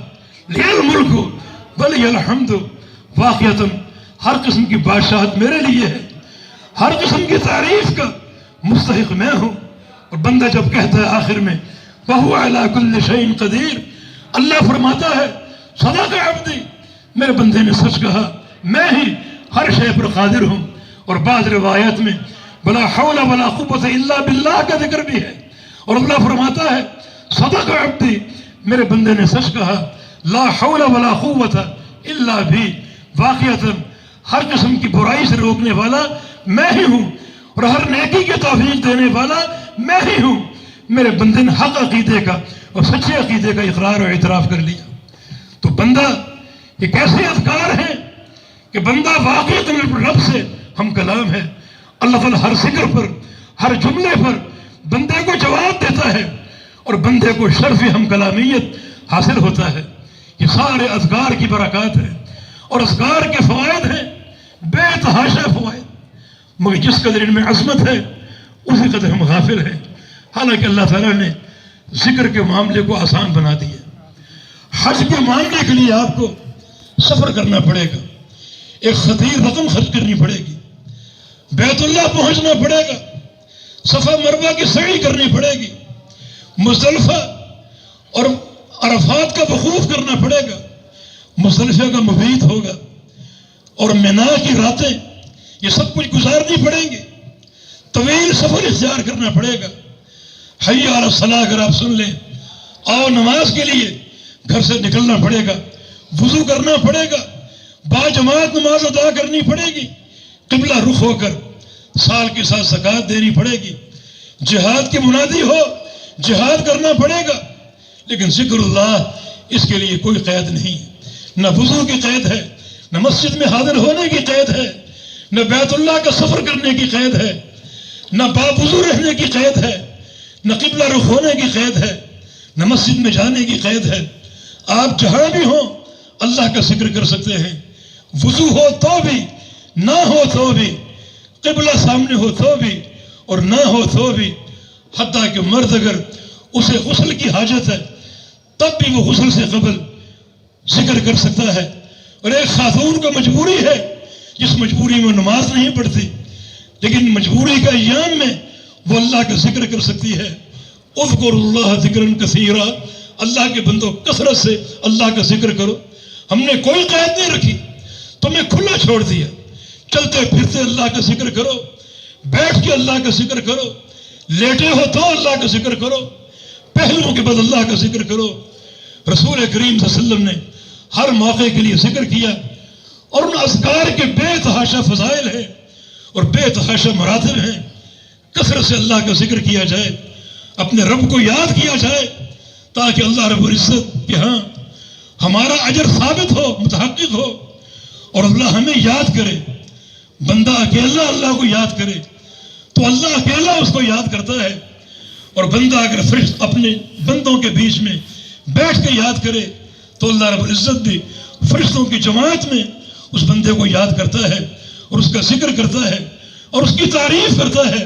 لی الملک و لی الحمد، واقعتاً ہر قسم کی بادشاہت میرے لیے ہے، ہر قسم کی تعریف کا مستحق میں ہوں۔ اور بندہ جب کہتا ہے آخر میں وَهُوَ عَلَىٰ كُلِّ شَيْءٍ قَدِيرٌ۔ اللہ فرماتا ہے صدق عبدی، میرے بندے نے سچ کہا، میں ہی ہر شے پر قادر ہوں۔ اور بعض روایت میں وَلَا حَوْلَ وَلَا قُوَّةَ إِلَّا بِاللَّهِ کا ذکر بھی ہے۔ اور اللہ فرماتا ہے صدق عبدی، میرے بندے نے سچ کہا، لا حول ولا قوت الا بھی، واقعتاً ہر قسم کی برائی سے روکنے والا میں ہی ہوں، اور ہر نیکی کی توفیق دینے والا میں ہی ہوں۔ میرے بندے نے حق عقیدے کا اور سچے عقیدے کا اقرار اور اعتراف کر لیا۔ تو بندہ ایک ایسے اذکار ہیں کہ بندہ واقعتاً رب سے ہم کلام ہے۔ اللہ تعالیٰ ہر ذکر پر، ہر جملے پر بندے کو جواب دیتا ہے، اور بندے کو شرف ہم کلامیت حاصل ہوتا ہے۔ یہ سارے اذکار کی برکات ہیں، اور اذکار کے فوائد ہیں بے تحاشا فوائد، مگر جس قدر ان میں عظمت ہے اسی قدر ہم غافل ہیں۔ حالانکہ اللہ تعالیٰ نے ذکر کے معاملے کو آسان بنا دیا۔ حج کے معاملے کے لیے آپ کو سفر کرنا پڑے گا، ایک خطیر رقم خرچ کرنی پڑے گی، بیت اللہ پہنچنا پڑے گا، صفا مروہ کی سعی کرنی پڑے گی، مزدلفہ اور عرفات کا وقوف کرنا پڑے گا، مزدلفہ کا مبیت ہوگا، اور مینا کی راتیں یہ سب کچھ گزارنی پڑیں گی، طویل سفر اختیار کرنا پڑے گا۔ حی علی الصلاۃ اگر آپ سن لیں، آؤ نماز کے لیے گھر سے نکلنا پڑے گا، وضو کرنا پڑے گا، باجماعت نماز ادا کرنی پڑے گی، قبلہ رخ ہو کر سال کے ساتھ زکوٰۃ دینی پڑے گی، جہاد کی منادی ہو جہاد کرنا پڑے گا۔ لیکن ذکر اللہ اس کے لیے کوئی قید نہیں ہے، نہ وضو کی قید ہے، نہ مسجد میں حاضر ہونے کی قید ہے، نہ بیت اللہ کا سفر کرنے کی قید ہے، نہ باوضو رہنے کی قید ہے، نہ قبلہ رخ ہونے کی قید ہے، نہ مسجد میں جانے کی قید ہے۔ آپ جہاں بھی ہوں اللہ کا ذکر کر سکتے ہیں، وضو ہو تو بھی، نہ ہو تو بھی، قبلہ سامنے ہو تو بھی، اور نہ ہو تو بھی۔ حتیٰ کہ مرد اگر اسے غسل کی حاجت ہے تب بھی وہ غسل سے قبل ذکر کر سکتا ہے۔ اور ایک خاتون کو مجبوری ہے، جس مجبوری میں نماز نہیں پڑھتی، لیکن مجبوری کا ایام میں وہ اللہ کا ذکر کر سکتی ہے۔ اذکر اللہ ذکرا کثیرا، اللہ کے بندوں کثرت سے اللہ کا ذکر کرو۔ ہم نے کوئی قید نہیں رکھی، تمہیں کھلا چھوڑ دیا، چلتے پھرتے اللہ کا ذکر کرو، بیٹھ کے اللہ کا ذکر کرو، لیٹے ہو تو اللہ کا ذکر کرو، پہلوؤں کے بعد اللہ کا ذکر کرو۔ رسول کریم صلی اللہ علیہ وسلم نے ہر موقع کے لیے ذکر کیا، اور ان اذکار کے بے تحاشا فضائل ہیں اور بے تحاشا مراتب ہیں۔ کثرت سے اللہ کا ذکر کیا جائے، اپنے رب کو یاد کیا جائے، تاکہ اللہ رب العزت کے ہاں ہمارا اجر ثابت ہو، متحقق ہو، اور اللہ ہمیں یاد کرے۔ بندہ اکیلا اللہ کو یاد کرے تو اللہ اکیلا اس کو یاد کرتا ہے، اور بندہ اگر اپنے بندوں کے بیچ میں بیٹھ کے یاد کرے تو اللہ رب العزت بھی فرشتوں کی جماعت میں اس بندے کو یاد کرتا ہے، اور اس کا ذکر کرتا ہے، اور اس کی تعریف کرتا ہے،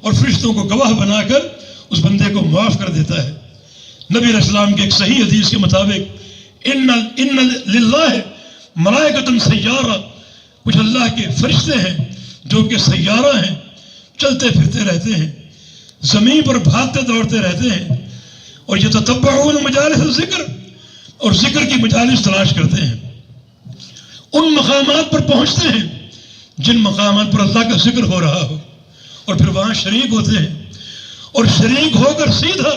اور فرشتوں کو گواہ بنا کر اس بندے کو معاف کر دیتا ہے۔ نبی علیہ السلام کے ایک صحیح حدیث کے مطابق ان للہ ملائکۃ سیارہ، کچھ اللہ کے فرشتے ہیں جو کہ سیارہ ہیں، چلتے پھرتے رہتے ہیں، زمین پر بھاگتے دوڑتے رہتے ہیں، اور یتتبعون مجالس الذکر، اور ذکر کی مجالس تلاش کرتے ہیں، ان مقامات پر پہنچتے ہیں جن مقامات پر اللہ کا ذکر ہو رہا ہو، اور پھر وہاں شریک ہوتے ہیں، اور شریک ہو کر سیدھا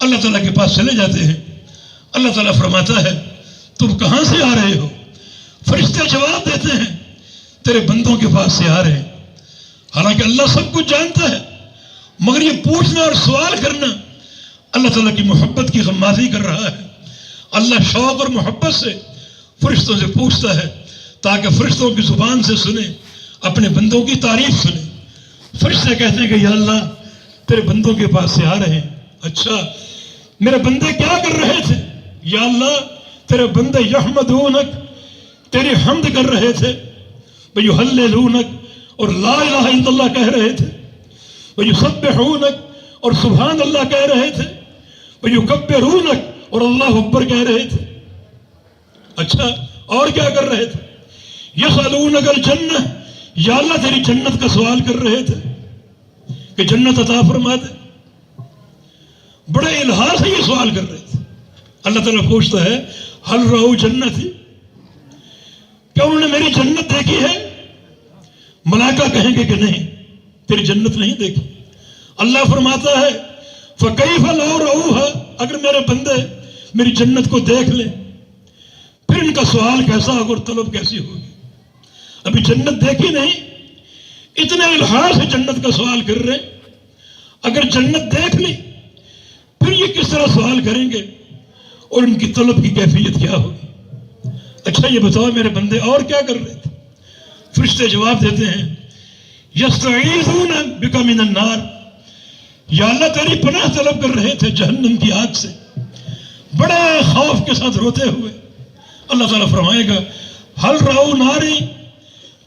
اللہ تعالیٰ کے پاس چلے جاتے ہیں۔ اللہ تعالیٰ فرماتا ہے تم کہاں سے آ رہے ہو؟ فرشتے جواب دیتے ہیں تیرے بندوں کے پاس سے آ رہے ہیں۔ حالانکہ اللہ سب کچھ جانتا ہے، مگر یہ پوچھنا اور سوال کرنا اللہ تعالیٰ کی محبت کی غمازی کر رہا ہے۔ اللہ شوق اور محبت سے فرشتوں سے پوچھتا ہے تاکہ فرشتوں کی زبان سے سنے، اپنے بندوں کی تعریف سنے۔ فرشتے کہتے ہیں کہ یا اللہ تیرے بندوں کے پاس سے آ رہے ہیں۔ اچھا میرے بندے کیا کر رہے تھے؟ یا اللہ تیرے بندے یحمدونک، تیری حمد کر رہے تھے، ویحللونک، اور لا الہ الا اللہ کہہ رہے تھے، ویسبحونک، اور سبحان اللہ کہہ رہے تھے، ویکبرونک، اور اللہ اکبر کہہ رہے تھے۔ اچھا اور کیا کر رہے تھے؟ یسألونک الجنہ، یا اللہ تیری جنت کا سوال کر رہے تھے کہ جنت عطا فرما دے۔ بڑے الہا سے یہ سوال کر رہے تھے. اللہ تعالیٰ پوچھتا ہے حل رأوا جنتی، کیا انہوں نے میری جنت دیکھی ہے؟ ملائکہ کہیں گے کہ نہیں، تیری جنت نہیں دیکھی. اللہ فرماتا ہے فَكَيْفَ لَوْ رَأَوْهَا، اگر میرے بندے میری جنت کو دیکھ لیں پھر ان کا سوال کیسا ہوگا اور طلب کیسی ہوگی. ابھی جنت دیکھی نہیں، اتنے الحاظ سے جنت کا سوال کر رہے ہیں. اگر جنت دیکھ لی پھر یہ کس طرح سوال کریں گے اور ان کی طلب کی کیفیت کیا ہوگی. اچھا یہ بتاؤ میرے بندے اور کیا کر رہے تھے؟ فرشتے جواب دیتے ہیں یستعیذون بک من النار، یا اللہ تیری پناہ طلب کر رہے تھے جہنم کی آگ سے، بڑے خوف کے ساتھ روتے ہوئے. اللہ تعالیٰ فرمائے گا حل رأوا ناری،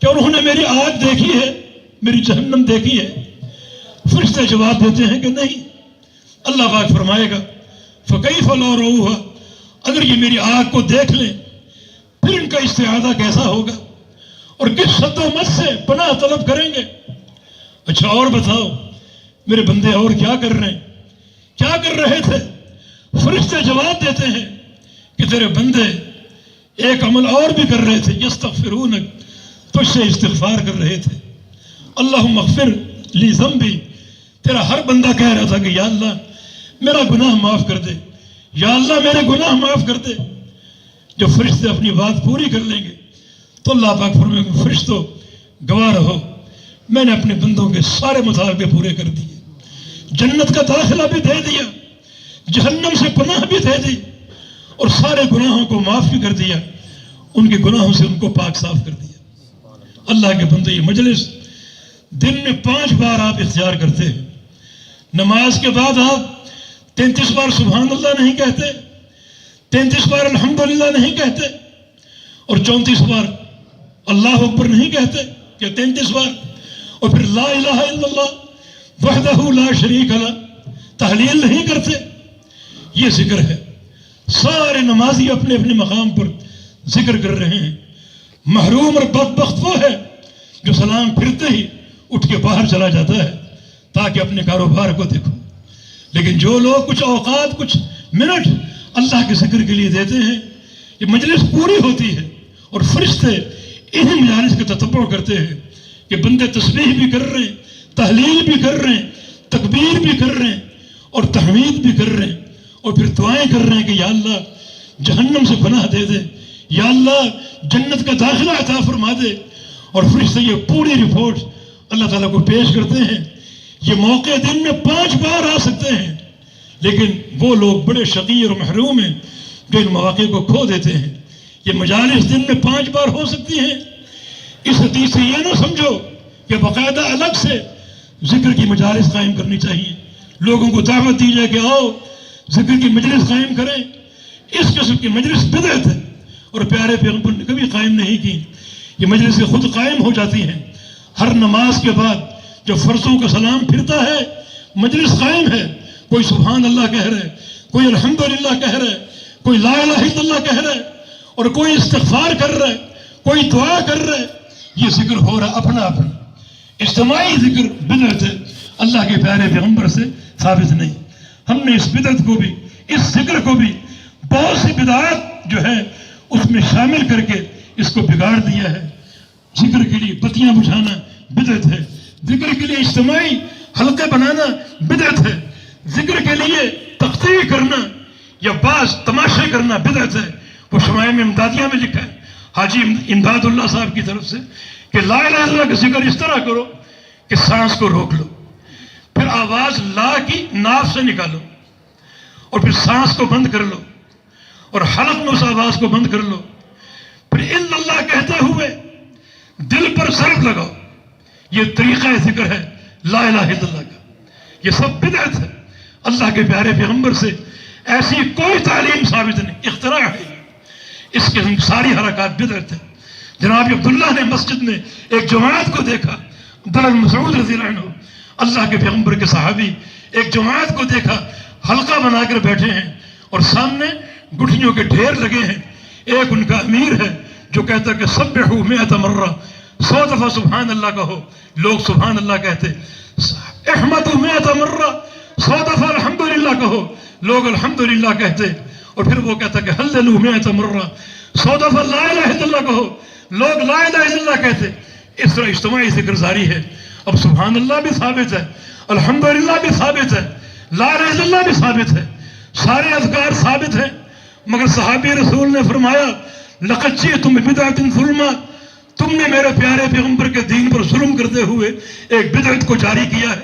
کیا انہوں نے میری آگ دیکھی ہے، میری جہنم دیکھی ہے؟ فرشتے جواب دیتے ہیں کہ نہیں. اللہ پاک فرمائے گا فَكَيْفَ لَوْ رَأَوْهَا، اگر یہ میری آگ کو دیکھ لیں پھر ان کا استعاذہ کیسا ہوگا اور کس شد و مت سے پناہ طلب کریں گے. اچھا اور بتاؤ میرے بندے اور کیا کر رہے ہیں، کیا کر رہے تھے؟ فرشتے جواب دیتے ہیں کہ تیرے بندے ایک عمل اور بھی کر رہے تھے، یستغفرون، تجھ سے استغفار کر رہے تھے. اللہم اغفر لی ذنبی، تیرا ہر بندہ کہہ رہا تھا کہ یا اللہ میرا گناہ معاف کر دے، یا اللہ میرے گناہ معاف کر دے. جب فرشتے اپنی بات پوری کر لیں گے تو اللہ پاک فرمائے گا فرشتوں گواہ رہو، میں نے اپنے بندوں کے سارے مطالبے پورے کر دیے، جنت کا داخلہ بھی دے دیا، جہنم سے پناہ بھی دے دی، اور سارے گناہوں کو معاف بھی کر دیا، ان کے گناہوں سے ان کو پاک صاف کر دیا. اللہ کے بندے یہ مجلس دن میں 5 بار آپ اختیار کرتے ہیں. نماز کے بعد آپ 33 بار سبحان اللہ نہیں کہتے، 33 بار الحمدللہ نہیں کہتے، اور 34 بار اللہ اکبر نہیں کہتے، یا 33 بار، اور پھر لا الہ الا اللہ وحدہ لا شریک لہ تحلیل نہیں کرتے. یہ ذکر ہے. سارے نمازی اپنے اپنے مقام پر ذکر کر رہے ہیں. محروم اور بدبخت وہ ہے جو سلام پھرتے ہی اٹھ کے باہر چلا جاتا ہے تاکہ اپنے کاروبار کو دیکھو. لیکن جو لوگ کچھ اوقات کچھ منٹ اللہ کے ذکر کے لیے دیتے ہیں، یہ مجلس پوری ہوتی ہے اور فرشتے انہی مجالس کا تتبع کرتے ہیں کہ بندے تسبیح بھی کر رہے ہیں، تحلیل بھی کر رہے ہیں، تکبیر بھی کر رہے ہیں اور تحمید بھی کر رہے ہیں، اور پھر دعائیں کر رہے ہیں کہ یا اللہ جہنم سے پناہ دے دے، یا اللہ جنت کا داخلہ عطا فرما دے. اور فرشتے یہ پوری رپورٹ اللہ تعالیٰ کو پیش کرتے ہیں. یہ موقع دن میں 5 بار آ سکتے ہیں، لیکن وہ لوگ بڑے شقی اور محروم ہیں جو ان مواقع کو کھو دیتے ہیں. یہ مجالس دن میں 5 بار ہو سکتی ہیں. اس حدیث سے یہ نہ سمجھو کہ باقاعدہ الگ سے ذکر کی مجالس قائم کرنی چاہیے، لوگوں کو دعوت دی جائے کہ آؤ ذکر کی مجلس قائم کریں. اس قسم کی مجلس بدعت ہے اور پیارے پیغمبر نے کبھی قائم نہیں کی. یہ مجلس خود قائم ہو جاتی ہیں. ہر نماز کے بعد جو فرضوں کا سلام پھرتا ہے مجلس قائم ہے. کوئی سبحان اللہ کہہ رہے، کوئی الحمدللہ کہہ رہے، کوئی لا الہ الا اللہ کہہ رہے، اور کوئی استغفار کر رہے، کوئی دعا کر رہے. یہ ذکر ہو رہا اپنا اپنا. اجتماعی ذکر بدعت ہے، اللہ کے پیارے پیغمبر سے ثابت نہیں. ہم نے اس بدعت کو بھی، اس ذکر کو بھی بہت سی بدعات جو ہے اس میں شامل کر کے اس کو بگاڑ دیا ہے. ذکر کے لیے بتیاں بجھانا بدعت ہے، ذکر کے لیے اجتماعی حلقے بنانا بدعت ہے، ذکر کے لیے تقریر کرنا یا بعض تماشے کرنا بدعت ہے. وہ شمائم امدادیہ میں لکھا ہے حاجی امداد اللہ صاحب کی طرف سے کہ لا الہ الا اللہ کا ذکر اس طرح کرو کہ سانس کو روک لو، پھر آواز لا کی ناف سے نکالو، اور پھر سانس کو بند کر لو، اور حلق میں اس آواز کو بند کر لو، پھر الا اللہ کہتے ہوئے دل پر ضرب لگاؤ. یہ طریقہ ذکر ہے لا الہ الا اللہ کا. یہ سب بدعت ہے. اللہ کے پیارے پیغمبر سے ایسی کوئی تعلیم ثابت نہیں، اختراع ہے. اس کے ساری حرکات بدعت ہے. جناب عبداللہ نے مسجد میں ایک جماعت کو دیکھا، عبداللہ بن مسعود رضی اللہ عنہ، اللہ کے پیغمبر کے صحابی، ایک جماعت کو دیکھا حلقہ بنا کر بیٹھے ہیں اور سامنے گٹھیوں کے ڈھیر لگے ہیں. ایک ان کا امیر ہے جو کہتا کہ سبحوا 100 مرہ، 100 دفعہ سبحان اللہ کہو. لوگ سبحان اللہ کہتے. احمدوا 100 مرہ، 100 دفعہ الحمدللہ کہو. لوگ الحمدللہ کہتے اور پھر وہ کہتا کہ ہللو مئۃ مرہ. 100 دفعہ لا الہ الا اللہ کہو، لوگ لا الہ الا اللہ کہتے. اس طرح اجتماعی ذکر جاری ہے. اب سبحان اللہ بھی ثابت ہے، الحمدللہ بھی ثابت ہے، لا الہ الا اللہ بھی ثابت ہے، سارے اذکار ثابت ہیں. مگر صحابی رسول نے فرمایا لقد جئتم ببدعۃ ظلما، تم نے میرے پیارے پیغمبر کے دین پر ظلم کرتے ہوئے ایک بدعت کو جاری کیا ہے.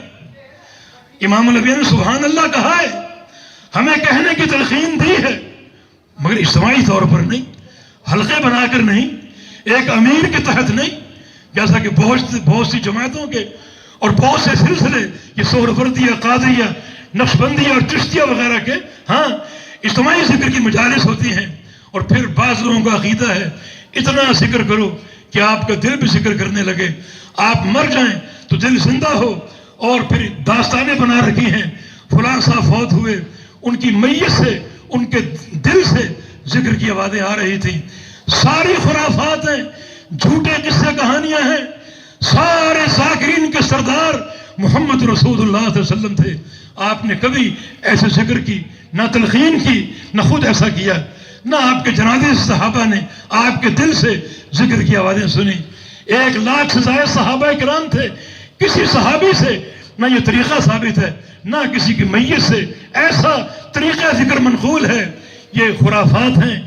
امام الانبیاء نے سبحان اللہ کہا ہے، ہمیں کہنے کی تلقین دی ہے، مگر اجتماعی طور پر نہیں، حلقے بنا کر نہیں، ایک امیر کے تحت نہیں، جیسا کہ بہت سی جماعتوں کے اور بہت سے سلسلے یہ سہروردیہ، قادریہ، نقشبندیہ اور چشتیہ وغیرہ کے ہاں اجتماعی ذکر کی مجالس ہوتی ہیں. اور پھر بعض لوگوں کا عقیدہ ہے اتنا ذکر کرو کہ آپ کا دل بھی ذکر کرنے لگے، آپ مر جائیں تو دل زندہ ہو. اور پھر داستانیں بنا رکھی ہیں، فلاں صاحب فوت ہوئے، ان کی میت سے، ان کے دل سے ذکر کی آوازیں آ رہی تھیں. ساری خرافات ہیں، جھوٹے قصے کہانیاں ہیں. سارے ذاکرین کے سردار محمد رسول اللہ صلی اللہ علیہ وسلم تھے. آپ نے کبھی ایسے ذکر کی نہ تلقین کی، نہ خود ایسا کیا، نہ آپ کے جنازے صحابہ نے آپ کے دل سے ذکر کی آوازیں سنی. 1 لاکھ سے زائد صحابہ کرام تھے، کسی صحابی سے نہ یہ طریقہ ثابت ہے، نہ کسی کی میت سے ایسا طریقہ ذکر منقول ہے. یہ خرافات ہیں،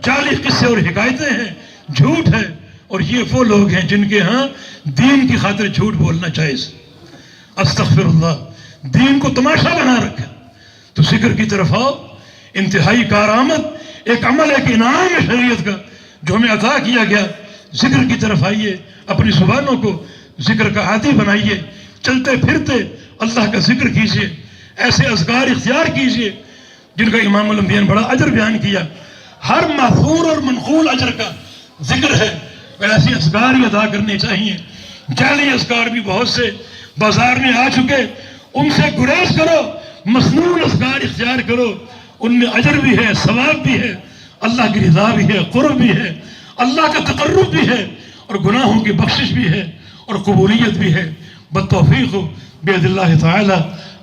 جعلی قصے اور حکایتیں ہیں، جھوٹ ہے. اور یہ وہ لوگ ہیں جن کے ہاں دین کی خاطر جھوٹ بولنا جائز. استغفر اللہ، دین کو تماشا بنا رکھا. تو ذکر کی طرف آؤ. انتہائی کارآمد ایک عمل، ایک انعام ہے شریعت کا جو ہمیں عطا کیا گیا. ذکر کی طرف آئیے، اپنی زبانوں کو ذکر کا عادی بنائیے. چلتے پھرتے اللہ کا ذکر کیجئے، ایسے اذکار اختیار کیجئے جن کا امام الانبیاء نے بڑا اجر بیان کیا. ہر ماخور اور منقول اجر کا ذکر ہے، ایسے اذکار ہی ادا کرنے چاہیے. جعلی اذکار بھی بہت سے بازار میں آ چکے، ان سے گریز کرو، مسنون اذکار اختیار کرو. ان میں اجر بھی ہے، ثواب بھی ہے، اللہ کی رضا بھی ہے، قرب بھی ہے، اللہ کا تقرب بھی ہے، اور گناہوں کی بخشش بھی ہے، اور قبولیت بھی ہے. بالتوفیق بید اللہ تعالی.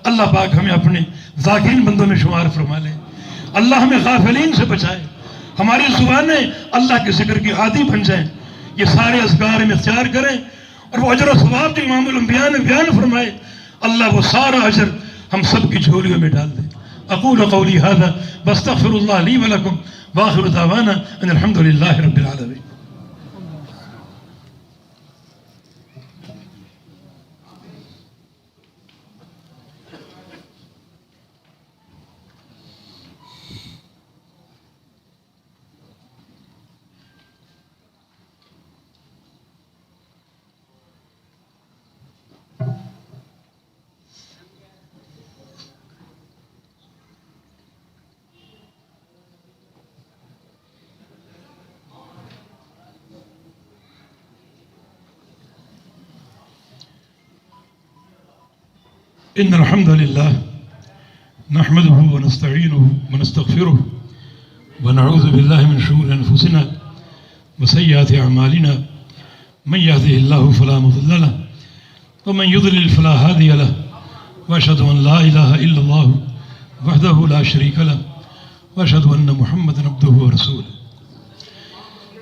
اللہ پاک ہمیں اپنے ذاکرین بندوں میں شمار فرما لے. اللہ ہمیں غافلین سے بچائے. ہماری زبانیں اللہ کے ذکر کی عادی بن جائیں. یہ سارے اذکار ہم اختیار کریں، اور وہ اجر و ثواب جو امام الانبیاء نے بیان فرمائے، اللہ وہ سارا اجر ہم سب کی جھولیوں میں ڈال دے. اقول قولی ھذا واستغفر اللہ لی ولکم وآخر دعوانا ان الحمد للہ رب العالمین. إن الحمد لله نحمده ونستعينه ونستغفره ونعوذ بالله من شرور أنفسنا وسيئات أعمالنا. من يهده الله فلا مضل له ومن يضلل فلا هادي له وأشهد أن لا إله إلا الله وحده لا شريك له وأشهد أن محمدا عبده ورسوله.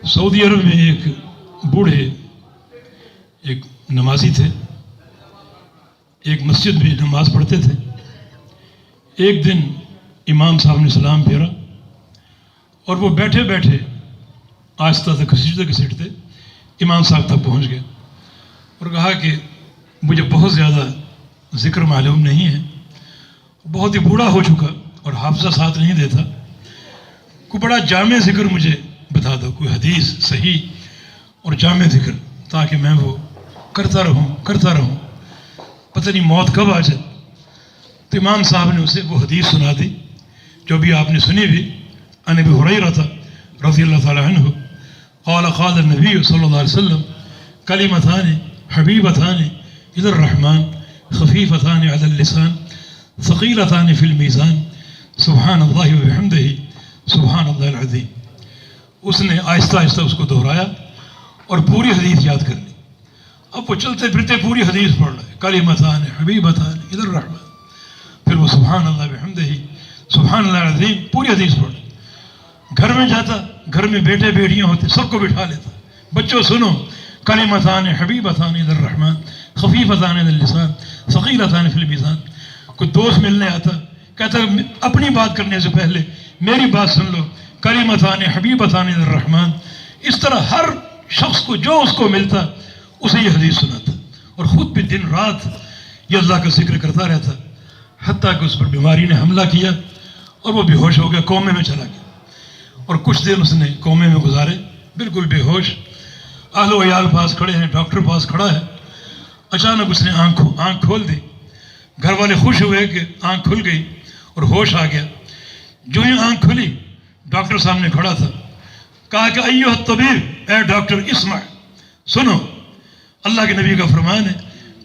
سعودی عرب میں ایک بوڑھے ایک نمازی تھے، ایک مسجد میں نماز پڑھتے تھے. ایک دن امام صاحب نے سلام پھیرا اور وہ بیٹھے بیٹھے آہستہ سے گھسیٹتے گھسیٹتے امام صاحب تک پہنچ گئے اور کہا کہ مجھے بہت زیادہ ذکر معلوم نہیں ہے، بہت ہی بوڑھا ہو چکا اور حافظہ ساتھ نہیں دیتا، کوئی بڑا جامع ذکر مجھے بتا دو، کوئی حدیث صحیح اور جامع ذکر، تاکہ میں وہ کرتا رہوں، پتہ نہیں موت کب آ جائے. تو امام صاحب نے اسے وہ حدیث سنا دی جو بھی آپ نے سنی بھی. عن ابی ہریرہ رضی اللہ تعالی عنہ قال قال النبی صلی اللہ علیہ وسلم کلمتان حبیبتان الی الرحمن خفیفتان علی اللسان ثقیلتان فی المیزان سبحان اللہ وبحمدہ سبحان اللہ العظیم. اس نے آہستہ آہستہ اس کو دہرایا اور پوری حدیث یاد کر لی. اب وہ چلتے پھرتے پوری حدیث پڑھ رہا ہے، کلمتان حبیبتان الی الرحمن. پھر وہ سبحان اللہ بحمدہ سبحان اللہ العظیم پوری حدیث پڑھ. گھر میں جاتا، گھر میں بیٹے بیٹیاں ہوتے، سب کو بٹھا لیتا، بچوں سنو، کلمتان حبیبتان الی الرحمن خفیفتان علی اللسان ثقیلتان فی المیزان. کوئی دوست ملنے آتا، کہتا اپنی بات کرنے سے پہلے میری بات سن لو، کلمتان حبیبتان الی الرحمن. اس طرح ہر شخص کو جو اس کو ملتا اسے یہ حدیث سناتا، اور خود بھی دن رات یہ اللہ کا ذکر کرتا رہتا، حتیٰ کہ اس پر بیماری نے حملہ کیا اور وہ بے ہوش ہو گیا، کومے میں چلا گیا. اور کچھ دن اس نے کومے میں گزارے، بالکل بے ہوش. اہل و عیال پاس کھڑے ہیں، ڈاکٹر پاس کھڑا ہے. اچانک اس نے آنکھ کھول دی. گھر والے خوش ہوئے کہ آنکھ کھل گئی اور ہوش آ گیا. جو ہی آنکھ کھلی ڈاکٹر سامنے کھڑا تھا. کہا کہ ایھا الطبیب، اے ڈاکٹر اسمع، سنو، اللہ کے نبی کا فرمان ہے،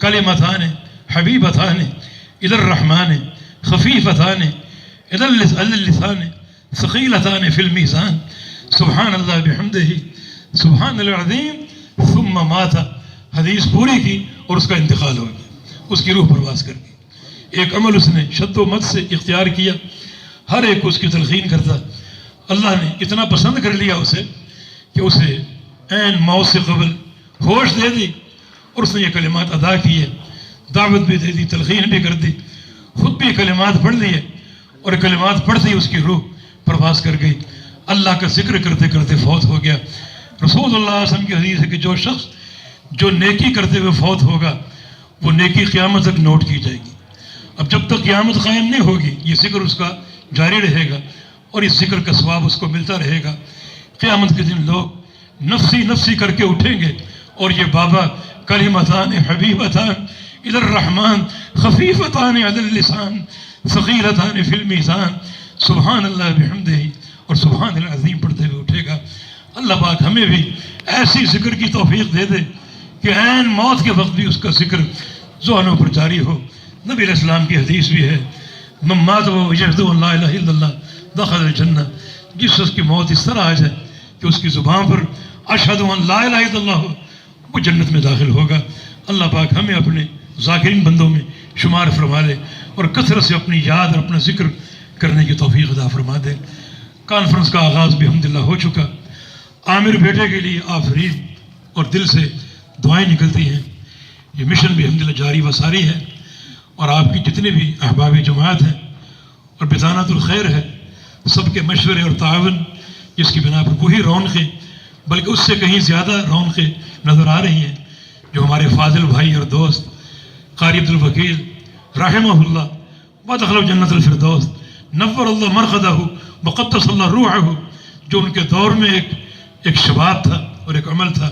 کلمتان حبیبتان الی الرحمن خفیفتان الی اللسان ثقیلتان فی المیزان سبحان اللہ بحمدہ سبحان اللہ العظیم ثم مات. حدیث پوری کی اور اس کا انتقال ہو گیا، اس کی روح پرواز کر گئی. ایک عمل اس نے شد و مد سے اختیار کیا، ہر ایک کو اس کی تلقین کرتا. اللہ نے اتنا پسند کر لیا اسے کہ اسے عین موت سے قبل ہوش دے دی، اور اس نے یہ کلمات ادا کیے، دعوت بھی دے دی، تلقین بھی کر دی، خود بھی کلمات پڑھ لیے، اور کلمات پڑھتے ہی اس کی روح پرواز کر گئی. اللہ کا ذکر کرتے کرتے فوت ہو گیا. رسول اللہ علیہ وسلم کی حدیث ہے کہ جو شخص جو نیکی کرتے ہوئے فوت ہوگا وہ نیکی قیامت تک نوٹ کی جائے گی. اب جب تک قیامت قائم نہیں ہوگی یہ ذکر اس کا جاری رہے گا، اور اس ذکر کا ثواب اس کو ملتا رہے گا. قیامت کے دن لوگ نفسی نفسی کر کے اٹھیں گے، اور یہ بابا کلمتان حبیبتان الی الرحمن خفیفتان علی اللسان ثقیلتان فی المیزان سبحان اللہ بحمدہ اور سبحان اللہ العظیم پڑھتے ہوئے اٹھے گا. اللہ پاک ہمیں بھی ایسی ذکر کی توفیق دے دے کہ عین موت کے وقت بھی اس کا ذکر ذہنوں پر جاری ہو. نبی علیہ السلام کی حدیث بھی ہے، من مات وهو یشهد ان لا الہ الا اللہ دخل الجنہ. جس شخص کی موت اس طرح آ جائے کہ اس کی زبان پر اشہد ان لا الہ الا اللہ ہو، وہ جنت میں داخل ہوگا. اللہ پاک ہمیں اپنے ذاکرین بندوں میں شمار فرما لے، اور کثرت سے اپنی یاد اور اپنا ذکر کرنے کی توفیق عطا فرما دے. کانفرنس کا آغاز بھی الحمدللہ ہو چکا. عامر بیٹے کے لیے آفرین اور دل سے دعائیں نکلتی ہیں. یہ مشن بھی الحمدللہ جاری و ساری ہے، اور آپ کی جتنے بھی احباب جماعت ہیں اور بطانۃ الخیر ہے، سب کے مشورے اور تعاون جس کی بنا پر وہی رونقیں بلکہ اس سے کہیں زیادہ رونقیں نظر آ رہی ہیں جو ہمارے فاضل بھائی اور دوست قاری عبد الوکیل رحمہ اللہ وادخلہ جنت الفردوس نور اللہ مرقدہ وقدس اللہ روحہ، جو ان کے دور میں ایک شباب تھا اور ایک عمل تھا،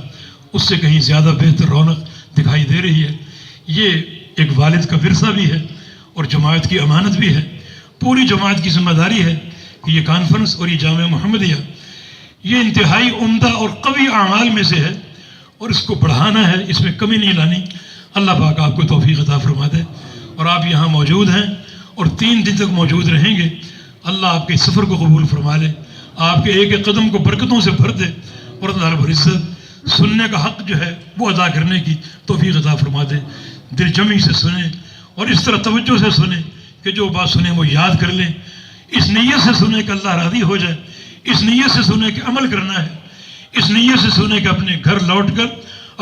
اس سے کہیں زیادہ بہتر رونق دکھائی دے رہی ہے. یہ ایک والد کا ورثہ بھی ہے اور جماعت کی امانت بھی ہے. پوری جماعت کی ذمہ داری ہے کہ یہ کانفرنس اور یہ جامعہ محمدیہ یہ انتہائی عمدہ اور قوی اعمال میں سے ہے، اور اس کو بڑھانا ہے، اس میں کمی نہیں لانی. اللہ پاک آپ کو توفیق عطا فرما دے. اور آپ یہاں موجود ہیں اور 3 دن تک موجود رہیں گے. اللہ آپ کے سفر کو قبول فرما لے، آپ کے ایک ایک قدم کو برکتوں سے بھر دے، اور اللہ رب العزت سننے کا حق جو ہے وہ ادا کرنے کی توفیق عطا فرما دے. دل جمی سے سنیں اور اس طرح توجہ سے سنیں کہ جو بات سنیں وہ یاد کر لیں. اس نیت سے سنیں کہ اللہ راضی ہو جائے، اس نیت سے سنیں کہ عمل کرنا ہے، اس نیت سے سنیں کہ اپنے گھر لوٹ کر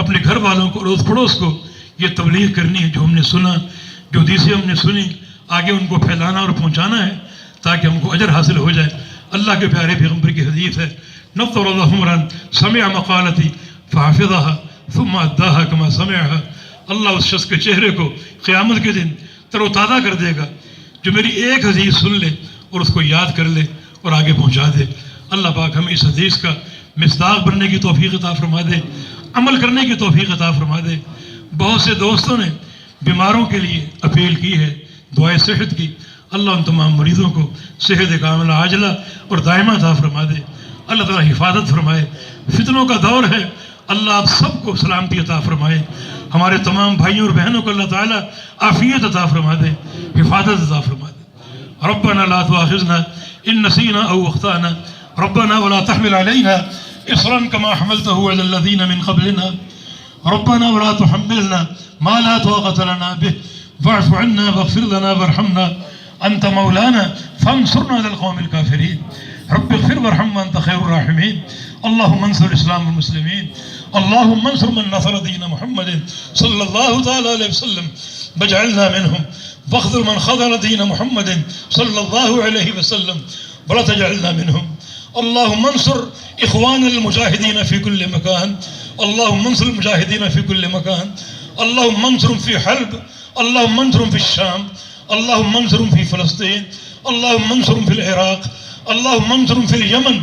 اپنے گھر والوں کو اڑوس پڑوس کو یہ تبلیغ کرنی ہے جو ہم نے سنا، جو حدیثیں ہم نے سنی، آگے ان کو پھیلانا اور پہنچانا ہے تاکہ ہم کو اجر حاصل ہو جائے. اللہ کے پیارے پیغمبر کی حدیث ہے، نظر اللہ عمرا سمع مقالتی فحفظها ثم اداها كما سمعها. اللہ اس شخص کے چہرے کو قیامت کے دن تر و تازہ کر دے گا جو میری ایک حدیث سن لے اور اس کو یاد کر لے اور آگے پہنچا دے. اللہ پاک ہمیں اس حدیث کا مصداق بننے کی توفیق عطا فرما دے، عمل کرنے کی توفیق عطا فرما دے. بہت سے دوستوں نے بیماروں کے لیے اپیل کی ہے، دعائے صحت کی. اللہ ان تمام مریضوں کو صحت کاملہ عاجلہ اور دائمہ عطا فرما دے. اللہ تعالیٰ حفاظت فرمائے. فتنوں کا دور ہے، اللہ آپ سب کو سلامتی عطا فرمائے. ہمارے تمام بھائیوں اور بہنوں کو اللہ تعالیٰ عافیت عطا فرما دے، حفاظت عطا فرما دے. ربنا لا تؤاخذنا ان نسینا او اخطانا ربنا ولا تحمل علينا اصرا كما حملته على الذين من قبلنا ربنا ولا تحملنا ما لا طاقة لنا به واعف عنا واغفر لنا وارحمنا أنت مولانا فانصرنا على القوم الكافرين رب اغفر وارحم وأنت خير الراحمين اللهم انصر الإسلام والمسلمين اللهم انصر من نصر دين محمد صلى الله تعالى عليه وسلم واجعلنا منهم واخذل من خذل دين محمد صلى الله عليه وسلم ولا تجعلنا منهم اللهم انصر إخواننا المجاهدين في كل مكان اللهم انصر المجاهدين في كل مكان اللهم انصرهم في حلب اللهم انصرهم في الشام اللهم انصرهم في فلسطين اللهم انصرهم في العراق اللهم انصرهم في اليمن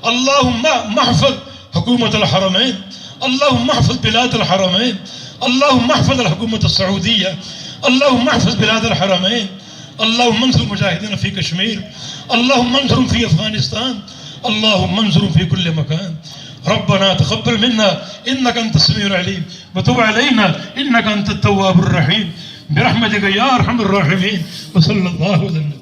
اللهم احفظ حكومة الحرمين اللهم احفظ بلاد الحرمين اللهم احفظ الحكومة السعودية اللهم احفظ بلاد الحرمين اللهم انصر المجاهدين في كشمير اللهم انصرهم في أفغانستان اللهم انصرهم في كل مكان ربنا تقبل منا إنك أنت السميع العليم وتب علينا إنك أنت التواب الرحيم برحمتك يا أرحم الراحمين وصلى الله على النبي